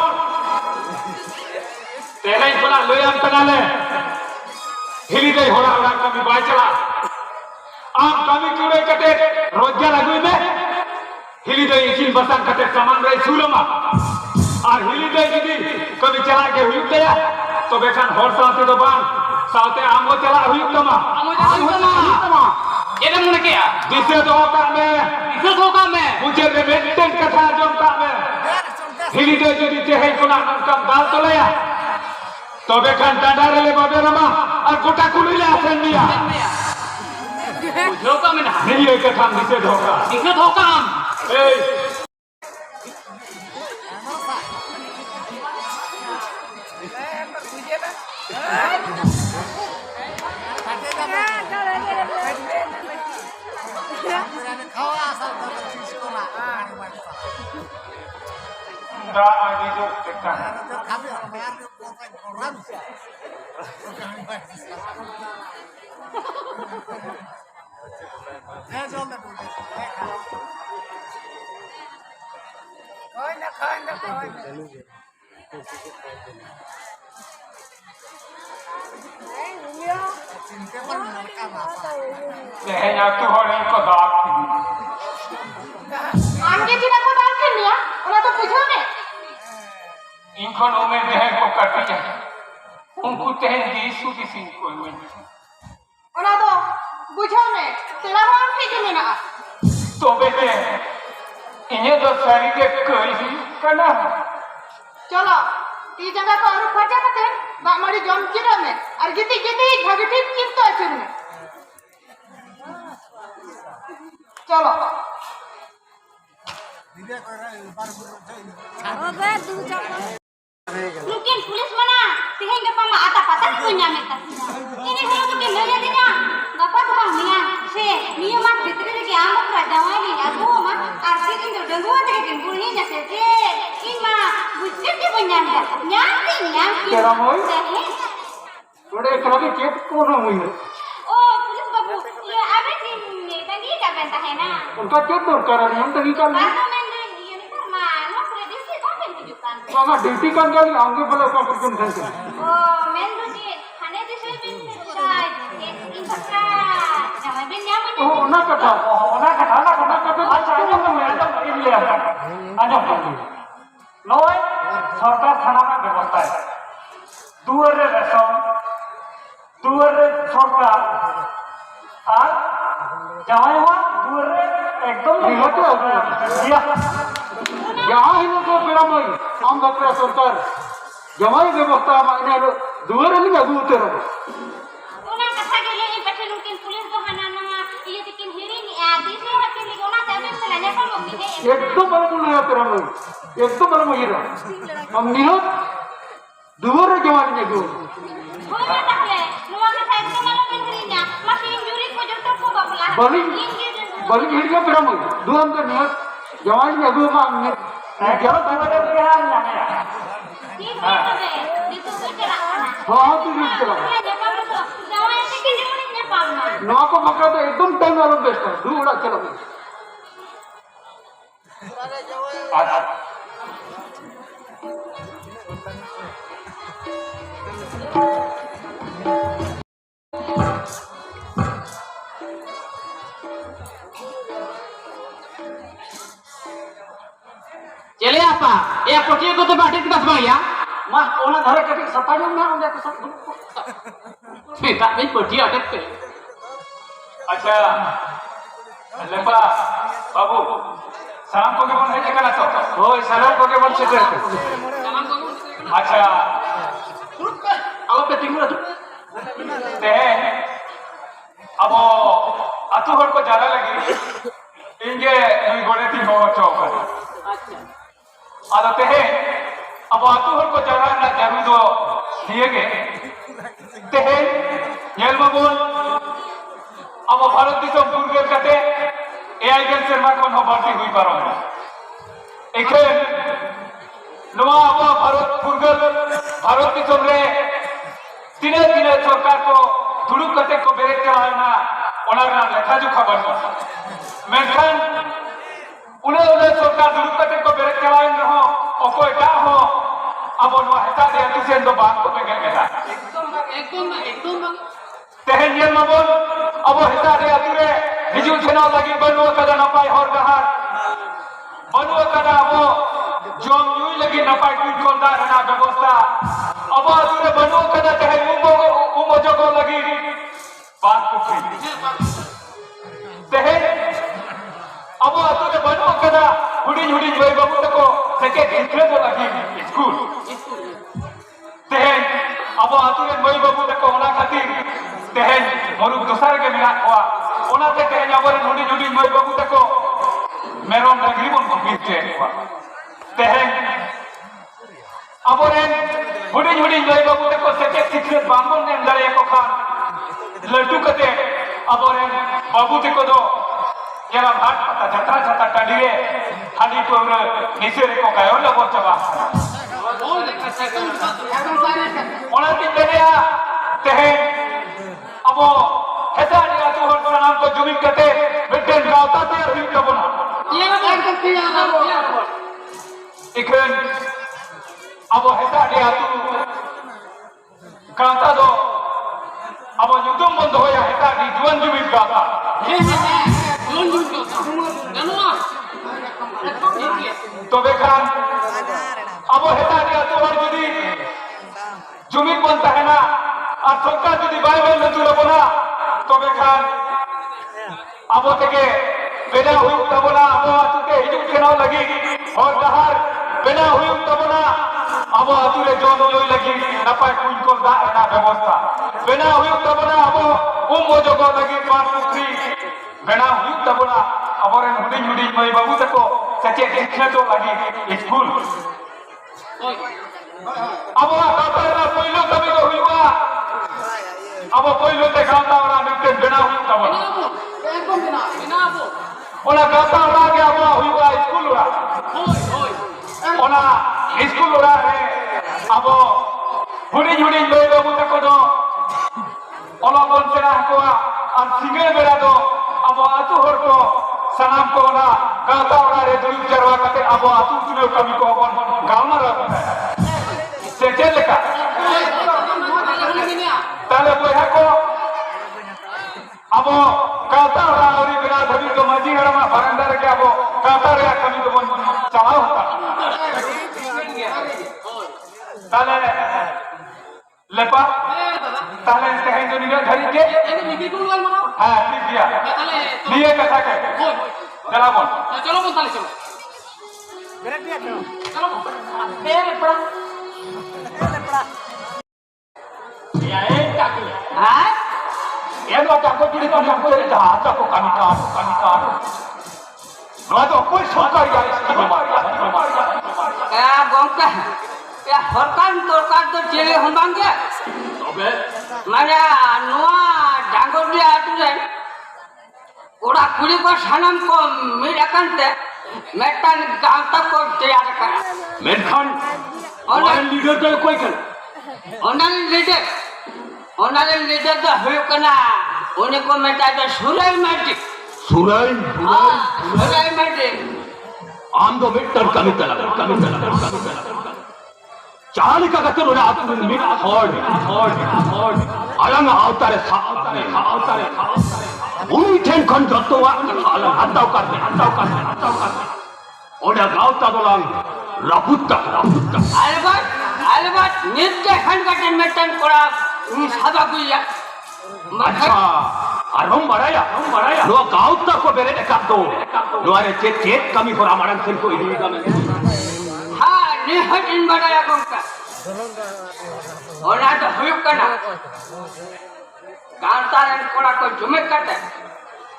तेरे ही खुला लोयाम कनाले हिली दे होड़ा होड़ा कमी बाय चला आम कमी कुड़े कटे रोजगार लगुई में हिली दे इचिन बसान कटे सामान रही सुलमा और हिली दे यदि कमी चला के हुई दे तो बेखान होर साथे तो बान साथे आमो चला हुई तमा ये ने मुने किया दिसे धोखा में मुझे मेंटेन कथा जोंका में हिली दे यदि तेहे कुना कम दाल तो लिया तो बेखान डाडा ले बाबे रमा और गोटा कुली ले आसन दिया धोखा में ना नहीं ये कथा दिसे धोखा हम तेहे तू होने को दाग आमगे चिना को दाल के लिया ओला तो पूछो ने इनखन ओमे देह को काटी जाए उनको तेहे दीसु दिसिन को में ओला तो पूछो ने तेरा नाम ठीक है ना तो बेटे इन्हें तो सारी के कई ही करना चलो ती जगह को और खर्चा करते बामड़ी जम चिरा में और गिती भगटी चिंता है में चलो Mungkin pulis mana? Sehingga pama ata-ata punya meta. Ini kalau tuh kemudian dia nggak apa tuh niya. Niya mah betul lagi amat rajawan ini. Aku mah arti itu udah gua dari timbunya jasa ini mah bukan dia punya meta. Nyampi. Kera moy? Udah kalau ke kono moy. Oh pulis babu. Ya apa sih? Tadi kan bentah na. उनका क्या दरकार है हम तभी कर Baru main dia ni kan mah prediksi kau menunjukkan. मामा duty कर गए आगे बोलो कॉम्पिटिशन करते Oh, main tu dia. Hanya di sini bin saya. Ini pasal. Jangan bin nyaman. ओ ना कथा अच्छा तो मैं तो ले आजा नय सरकार थाना में व्यवस्था है दुआरे रेशन दुआरे सरकार আর জামাই हुआ दुआरे एकदम निहत हो गया यहाँ ही लोग बेड़ा में हम बकरा सरकार जमाई व्यवस्था मायने दुआरे नहीं लगू उतर Una kata gele ini pasal mungkin polis tu hana nama ia tikin hiri ni adi se hati ni una tapi selanya kan mungkin dia. एकदम बड़ा मुल्ला है तेरा में एकदम बड़ा महिला हम निहत दुआरे जमाई नहीं लगू Oh ya tak le. Nuang kata itu malam menterinya masih injuri ko jodoh ko bapak. बलि हिड़िया बेड़ा में दो हम के निहत जमाई नहीं लगू मां ने क्या दुआरे बिहार जाने Ini tu deh. Itu tu cerak mana. हाँ तू रिच चला Ya jawab tu. Jawab yang tikin dia mana nyapa mana. नौ को पकड़ा तो एकदम टाइम वाला बेस्ट है दो उड़ा चला चले apa ya pokoknya kau tuh batik kita semua ya मां ओना घर के सत्ता जो ना हम जाके सब tak ni pergi ada ke अच्छा लेपा बाबू सलाम को के बन है जगह ना तो ओए सलाम को के बन से salam kau अच्छा आओ पे टिंगरा तू ते अब अतु हर को ज्यादा लगी इंगे नई गोड़े थी हो चौक आदते है अब अतु हर को ज्यादा ना जरूर दो दिए गए ते है येल बोल अब भारत दिसम पूर्व कते एआई गेम शर्मा को न भर्ती हुई पारो एखे नवा अब भारत दिसम रे दिने दिने सरकार को दुड़ुब कते को बेरे चलाना ओना लेखा जो खबर menkan ule सरकार दुरुप कते को बेरे चलाइन रहो ओकोय दा हो abo no heta de atu sen do bang ko pege keta एकदम tehen yen mabon abo heta de atu re hijul chena lagi banu kada napai hor dahar banu kada abo jom yui lagi napai kuj kolda rena ব্যবস্থা abo atu re banu kada tehe umo jogo lagi bang pukri tehen abo atu re banu kada hudin joi babu tako seke ikre do lagi school tehen abo atu re moi babu tako ona khatir tehen moruk dosar ke mena koa ona te tehen abo re hudin moi babu tako merom dagri bon kopit ke koa tehen abo re hudin moi babu tako seke ikre bangon nem dare ko khan Laddu कते अबोरे बाबू देखो दो यारा भाट पता जत्रा जत्रा टाडीरे हाडी core निसेरे को कायो लगो चबा ओना ती देया तेहे अबो हेता दिया तू हर नाम को जुमी कते बिटेन गावता ते हुई कबना ये बात करती है इखन अबो हेता दिया तू गाता दो अब युद्धम बंद होया हेता दी जुवन जुमी गाता तो बेखान अब हेता दिया तो और जुदी जुमी बनता है ना और सरकार जुदी बाय बाय न तुलो बना तो बेखान अब तेके बेना हुई तबना अब तुके हिजु केना लगी और दहार बेना हुई तबना अब अतुरे जोन जोई लगी नपाय कुछ को दा ना व्यवस्था बेना हुई तबना अब मोजो लगी पार पुत्री बेना हुई तबना अब रे हुडी मई बाबू तको सचे देखने तो लगी स्कूल अब कातरा पहिलो कभी को हुईवा अब पहिलो ते गाता वाला मिलते बेना हुई तबना एकदम बिना वो ओला गाता वाला गया हुआ हुईवा स्कूल वाला ओला स्कूल वाला है अब हुडी मई बाबू तको दो ओला बोल चला को और सिंगे बेरा दो अब आतु हर को सनाम को ना गाता वाला रे दुई चरवा कते अब आतु तुने कमी को बन गावना रहा से चले का ताले बोया को अब गाता वाला और बेरा धबी तो मजी हरमा बरंदर के अब गाता रे कमी को बन चला होता ताले लेपा ताले कहे जो निगा धरी के हां ठीक दिया लिए कथा के चला बोल चलो बोल ताले चलो चलो मेरे पड़ा या ए टाकू हां ये लो टाकू जुड़ी तो हमको रे हाथ को कमी का नो तो कोई सरकार या क्या गंका क्या सरकार तो चले हम बांगे तबे माने नोआ डांगोडिया आटुरे ओड़ा कुड़ी को सनम को मेरा कंते मेटन गांता को तैयार कर मेनखान और लीडर तो कोई कर ओनल लीडर तो हुई कना उन्हें को मेटा तो सुराई माटी सुराई सुराई माटी आम तो मिटर कमी तला चाली का कतर उन्हें आतु मिट हॉर्ड अलंग आवतारे उन ठेन खन जत्तोवा अलंग हत्ताव करते ओडा गावता दोलांग रपुत्ता अलबट नित्य खन कटे मेटन कोड़ा सादा कुया अच्छा आरम बराया नो गावता को बेरे देखा दो नो अरे चेत कमी हो रामायण फिर को इदी का में हाँ निहट इन बनाया गंका ओना तो हुई कना गांतारन कोड़ा को जुमे कटे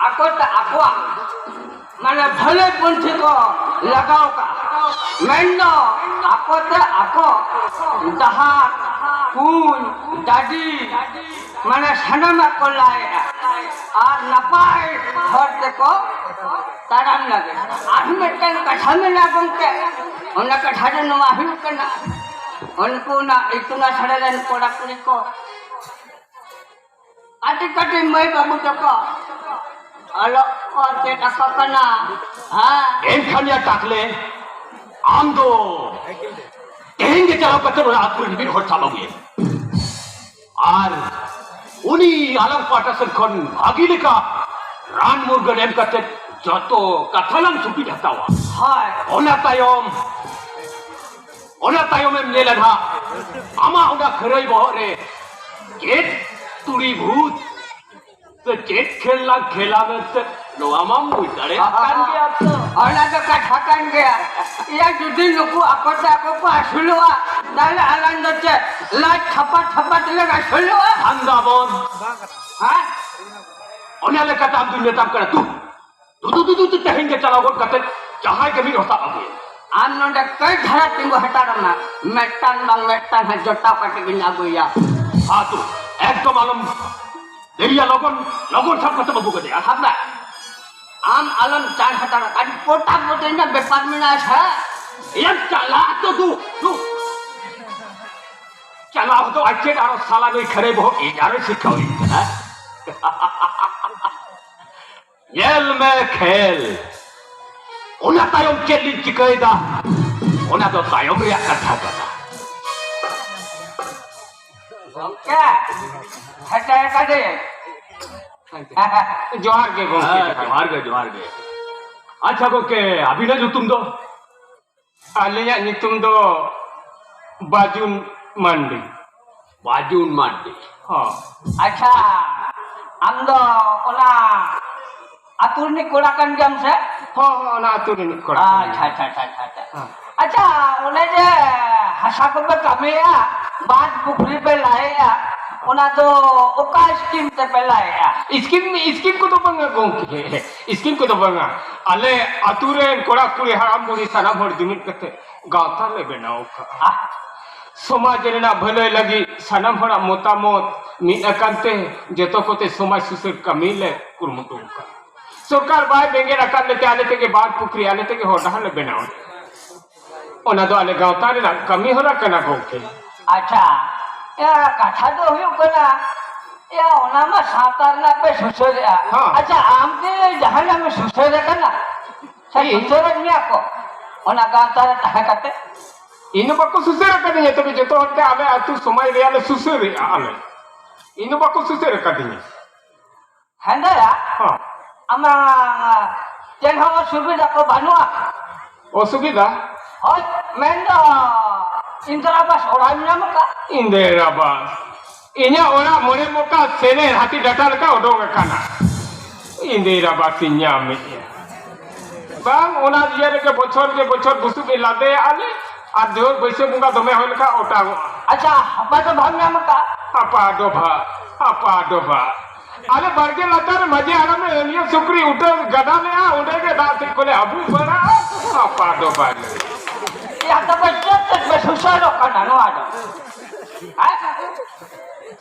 आको माने भले पंथी को लगाओ का मेन्नो आको दहा कून दादी माने सनम को लाए और नपाय घर देखो ताराम लगे आही में टन कठा में ना बंके उन कठा ने नवाही करना उनको ना इतना सड़न कोड़ा कुड़ी को आटी कटी मई बाबू तक alo korte takakana ha एनखानिया टाकले आंदो तेहेंगे चलाव करते रोला आतुर निबिर होट सालोगे आर उनी आलम पाटासन खन भागीले का रान मुर्गन एम करते जतो कथालम सुपी जाता हुआ hai ओना तायम एम नेला था आमा उना खरई बहरे जेट तुड़ी भूत तो जेट खेला में से नो आमा मुइतारे kan dia tu ona to katakan dia ya judi luku akota aku ku asulua dale alan doce la thapa tele asulua अंधा बोन ha ओना ले कता हम दुनिया ताम कर तू तेहेंगे चलाव करते जहां के भी होता अबे am nonda kai dhara tinggu hatarama metan ha jota katigin aguya हाँ तो एकदम आलम देरिया लोगन सब खत्म हो गए habla am alam chan hatara kan pota na bepar mina है ये चला तो तू चला हो तो अच्छे डारो साला में खरे बहु इजारे सिखाओ है येल में खेल ओना तायम केली चिकैदा ओना तो तायम रे कथा कथा क्या हटाया का दे जोहार के जोहार के अच्छा को के अभी ना जो तुम दो आलिया नितुम दो बाजुन मंडी हाँ अच्छा am do ola atur ni kola kan jam se हाँ ना तू नहीं करा अच्छा अच्छा उन्हें जे हसा को पे कमे या बात पुखरी पे लाए या उन्हें तो ओका स्कीम ते पे लाए या स्कीम को तो बंगा गों के स्कीम को तो बंगा अले अतुरे कोड़ा कुड़ी हराम बुरी सना भर दिमिट करते गाता ले बनाओ का समाज रेना भले लगी सनम भरा मोतामोत मी अकंते जेतो कोते समाज सुसर कमीले कुरमुटो का सरकार बाय बेंगे रखा लेते आले थे के बाद पुखरी आले थे के होटा ले बनाओ ओना दो आले गाता रे कमी होला कना गों के अच्छा या कथा तो हुई कना या ओना में साकार ना पे सुसर या हाँ। अच्छा आम के जहां में सुसर है कना सही सुसर नहीं आपको ओना गाता रे तह करते इनु बाको सुसर कर दिए तबे जेतो होते आले अतु समय रे आले सुसर आले इनु बाको सुसर कर दिए है या हाँ ama jen hawa subidah ko banua असुविधा hoy mendo indra bas orang namaka Indira बास इन्या ओरा मोरे मोका सेने हाथी डटाल का ओडोंग काना इंदिरा बास इन्या में बांग ओना दिया के बछर बुसु के लादे आले आ देवर बैसे बुंगा दमे होल का ओटा acha apa to bhag namaka आपा डोभा आले बरगे लतार मजे आरा में एलियो सुकरी उठे गदा ले आ उड़े के दांत कोले अबू बड़ा आपा डोभा ya to betot be susah kana no ada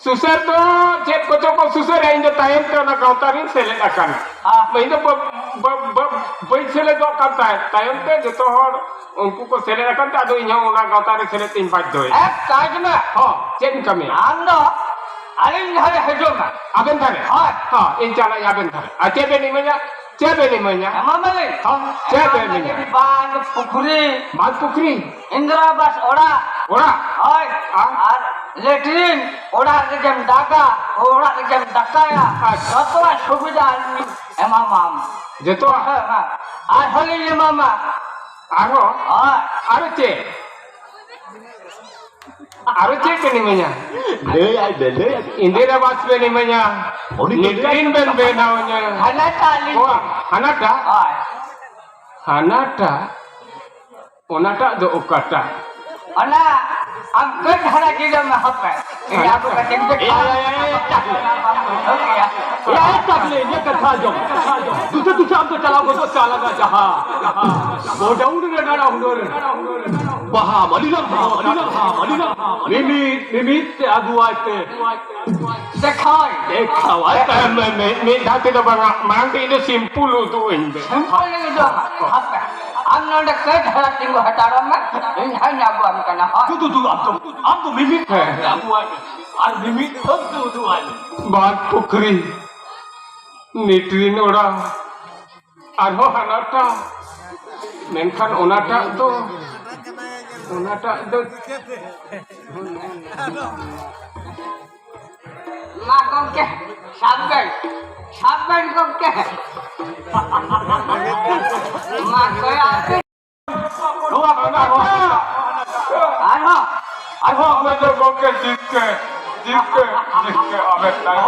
सुसर तो चेत को सुसर है इंदो टाइम तो ना गाउतारी से ले अकन मैं इंदो बै से ले दो करता है टाइम पे जो तो हर उनको को से ले अकन ता दो इन्हों उना गाउतारी से ले 3-5 दो ek kaj me हां चेन कमी ando alin hare hejoma अबेन थारे हां इन चला याबेन थारे अते बेनी मenya mama le हां चे बेनी ban pukhuri बात पुकरी indra bas ora ओरा hoy ar লেট্রিন ওরা যেম ডাকা ওরা যেম ডাকায়া যত সুবিধা এমামাম जेतो আর হলে এমামা आरो হয় आरो चे बेनी मenya इंदिरा बास बेनी मenya नितिन बेन बेनावnya হানাটা আলি Wah, Hanata? হয় Hanata? Onata do okata. অনা আম কই ধারা জিগা মে হপে এটা আপু কা টেক টেক ये तकले ये कथा जो दूसरे हम तो चला तो चलागा जहां वो डाउन रे डाड़ा हुडोर बहा मलिना निमित से अगुआते দেখাই देखा Me dati do banga mangti itu simpul tu inde. Simple লাগে তো হপে আম নন্ডে কই ধারা টিঙ্গো হটারম মে ইন হাই না গো আম কানা হয় तू अब तो निमित है अगुआते और निमित अब तू आले Baat pukri. ᱱᱤᱴᱨᱤᱱ ᱚᱲᱟᱜ ᱟᱨᱦᱚᱸ ᱦᱟᱱᱟᱴᱟᱜ ᱢᱮᱱᱠᱷᱟᱱ ᱚᱱᱟᱴᱟᱜ ᱫᱚ Ma gomke, sabben gomke. Ma koya ate. Arho. আমাদের পক্ষে জিতকে হবে তাই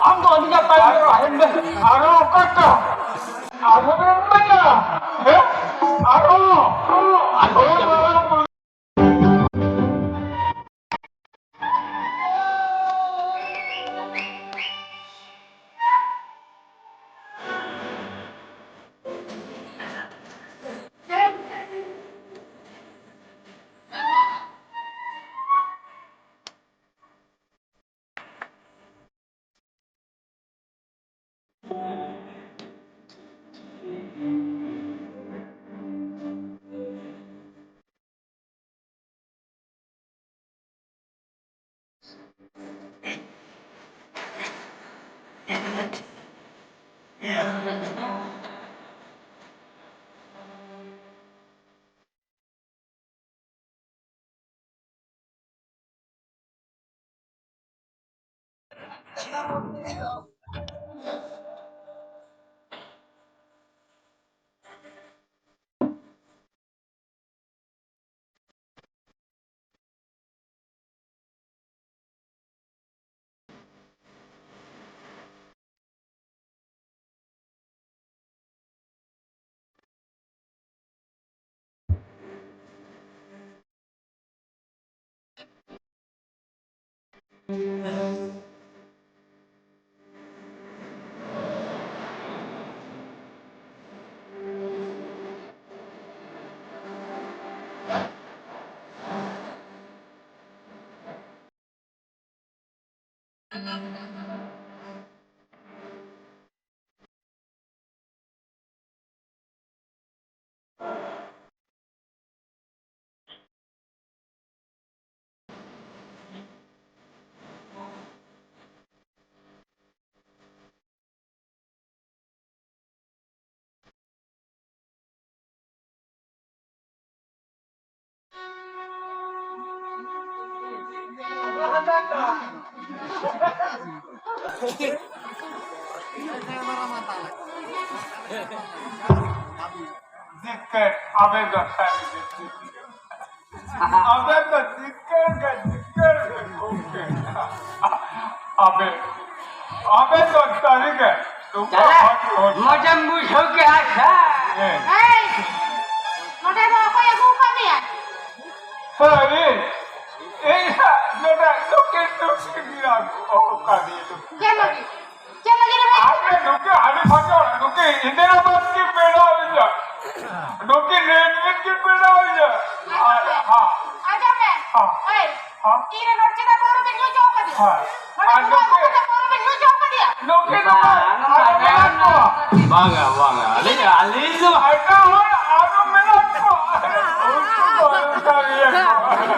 Am do diga tayo hende. আরো কত আরো বেটা আরো জিতকে আবেদন আবেদন জিতকে আবেদন তারিখে Macam busuk ke asa. Hey! Node mo ako yung upa niya. Sorry. Nada, look here. Oh, kadi. Diyan lagi. Diyan lagi na ba? Aapne look hali phase ho. Look Hyderabad ki peda ho ja. Look Red ki peda ho ja. Ha. Aja me. Hey. Ha. Tira noche da poro me new job diya. Ha. Node mo ako poro me new job diya. Look Bangga. Ali tu. Aika ho. Aru mera ko.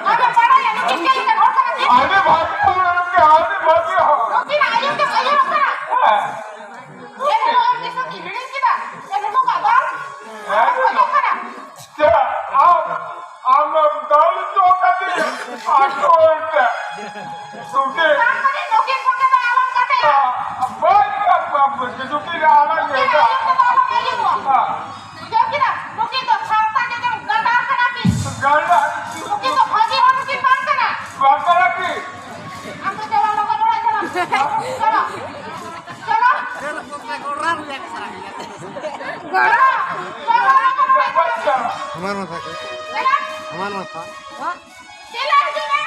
Aga para ya no kikke ka ghor ka diya. आगे भागी हो आगे भागी हो Noki na ayun ka ayun ka na. Ene mo ang kiso ki bilis kita. Ene mo ka ba? Ayun ka na. हम दल चौकती आठोटे सुके Tangkali noki pake da alam kate. बस सुके आला Ene बेटा ayun ka ba ayun mo. Diyan kita. Noki to sarta ke jam ganda ka na ki. गाना Noki to bhaji ho ki pan ka na. Baccarat की Amko jala logo dora jala. Chalo. Gora. बच्चा हमार माथा के Chalo. हमार माथा Chalo jina.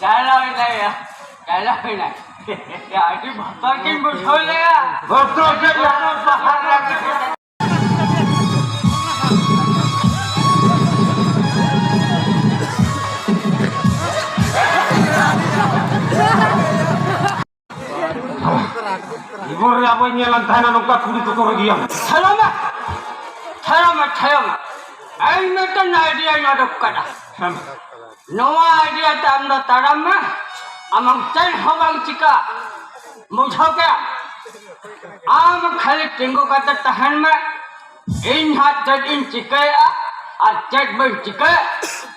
Kalau ini. Ya, ini bahagian betul ya. भक्तों के यहाँ बाहर लगे Igor apa ini lantai nongka kuri tu kau diam. Salam. Ini tu idea yang ada kada. Noa idea tu anda taram mah. amang ten hobang chika mujho kya am khali tinggo kata tahan me in hat chat in chika ya ar chat bai chika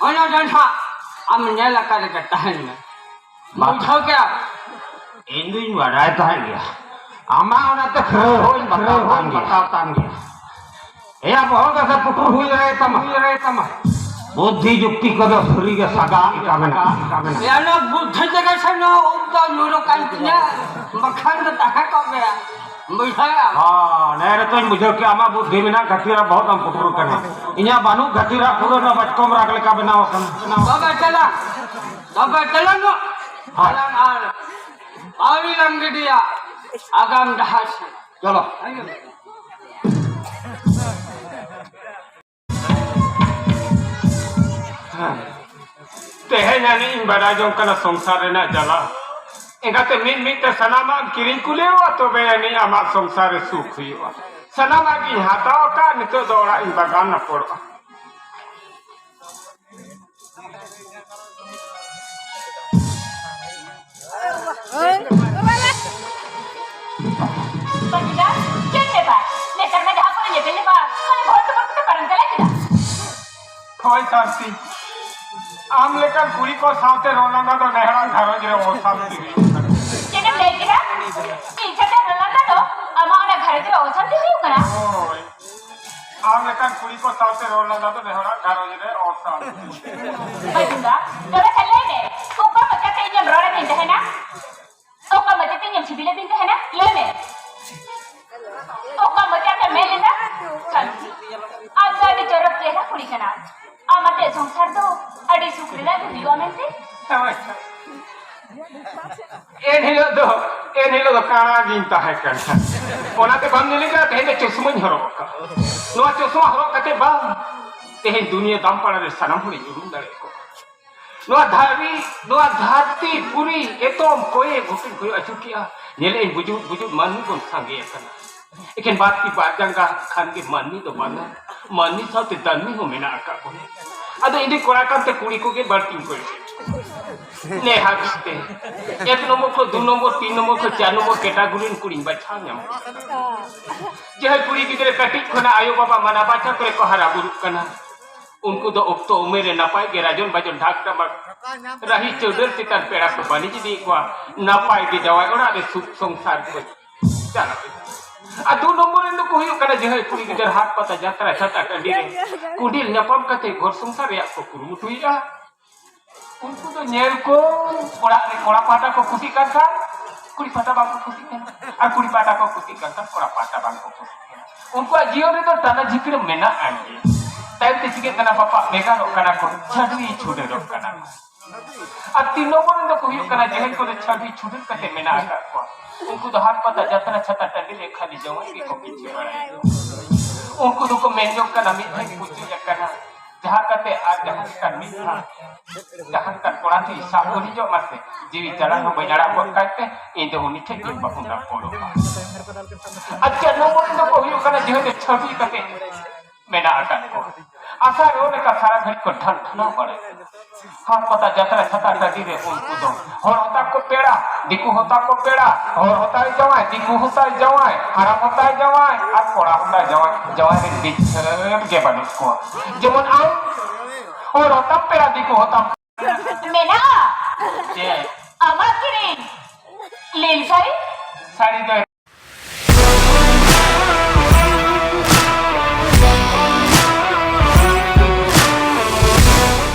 ono dan ha am nyala kata tahan me mujho kya Ini warai tahan dia. Ama orang tu keroi batau tan dia. Ya बहुत ऐसा पुत्र हुई रहे तमा बुद्धि युक्ति को तो सूरी के सगा इकामना ya no buddha jaga sa no ukta nuro kantinya makhan to taha ko gaya mujho ya हाँ नेरे तो मुझे क्या आमा बुद्धि में ना घटीरा बहुत हम पुत्र करने इन्हें बानू घटीरा पूरा ना बचकों में रखले का बनाओ करना Baba jalan no jalan al awi langge dia agam dahas चलो ayo तेहे यानी इन बराजों का ना संसार ना जला इनका ते मिन ते सनामा किरिन कुले हुआ तो बे यानी आमा संसार सुख हुई हुआ सनामा की हाथाओं का नितो दौड़ा इन बगान न पड़ो Bagida, ¿quién te va? Le carga de agua y le pele va. Con el bolso por tu parante la queda. कोई शांति आम लेकर कुड़ी को साथे रोना ना तो नहरा घरों जरे और शांति ¿Quién le queda? Pincha de Rolanda no. Ama una घर de ओछन दी हुई करा. ओए आम लेकर कुड़ी को साथे रोना ना तो नहरा घरों जरे और शांति Bagida, ¿no le sale de? Opa बच्चा ते इंजन रोड़ा पिंते है ना? ओका बच्चा ते इंजन छिबिले पिंते है ना? ले ले. ओका बच्चा ते मैं लेना. चल. आज गाड़ी चोरक ते है कुड़ी कना. ama te संसार तो अड़ी सुखरीला के दिवा में से एन हिलो दो काना गिनता है करना ओनाते बम निले का तेहे चश्मा हरो का नो चश्मा हरो कते बा तेहे दुनिया दम पड़ा रे सनम हुई जुरुम दरे को नो धाती पूरी एतोम कोई गुटिन कोई अचुकिया नेले बुजु माननी को संगे करना लेकिन बात की बात जंगा खान के माननी तो बना माननी साथे दन्नी हो मेना का को अदो इंदे कोड़ा काम ते कुड़ी को के बर्ती को ने हागते एक नंबर को दो नंबर तीन नंबर को चार नंबर कैटेगरी कुड़ी बचा न्याम जे कुड़ी की कटी खना आयो बाबा मना बाचा करे को हरा बुरु कना उनको तो उक्तो उमेरे नपाय के राजन बाजन ढाक टमक रही चौदर सितार पेड़ा को बनी जी को नपाय के जवाय ओरा रे सुख संसार को चला आ दो नंबर इन को हुई कना जे कुड़ी के हाथ पता यात्रा छता टंडी रे कुडील नपम कते घर संसार या को कुरुमुटुइया उनको तो नेर को कोड़ा पाटा को खुशी करता कुड़ी पाटा बांग को खुशी करता और कुड़ी पाटा को खुशी करता कोड़ा पाटा बांग को खुशी करता उनको जीवन रे तो तना झिकरे मेना आंगे टाइम ते सिके तना पापा मेगा रो कना को छडवी छुडे रो कना आ तीनों पर को हुई कना जे को छडवी छुडे कते मेना आका को उनको तो हाथ पता यात्रा छता टंडी रे खाली जवान के को पीछे बड़ा उनको तो को मेन्यो कना मी है कुछ कना जहाँ कते आज जहाँ कर मिथा जहाँ कर कोड़ा थी साबुनी जो मस्ते जीवी चला हो बजाड़ा को करते इंदे उन्हीं थे जो बहुना पोलो अच्छा नंबर तो कोई करना जो छवि कते मेरा आकर को आशा रोने का सारा घर को ठंडा पड़े हाँ पता यात्रा छता टटी रे उनको दो और होता को पेड़ा दिकू होता को पेड़ा और होता है जवाई दिकू होता है जवाई हराम होता है जवाई और कोड़ा होता है जवाई जवाई रे बीच के बन उसको जेमन आउ और होता पेड़ा दिकू होता मेना ये ama kirin lil sari sari दे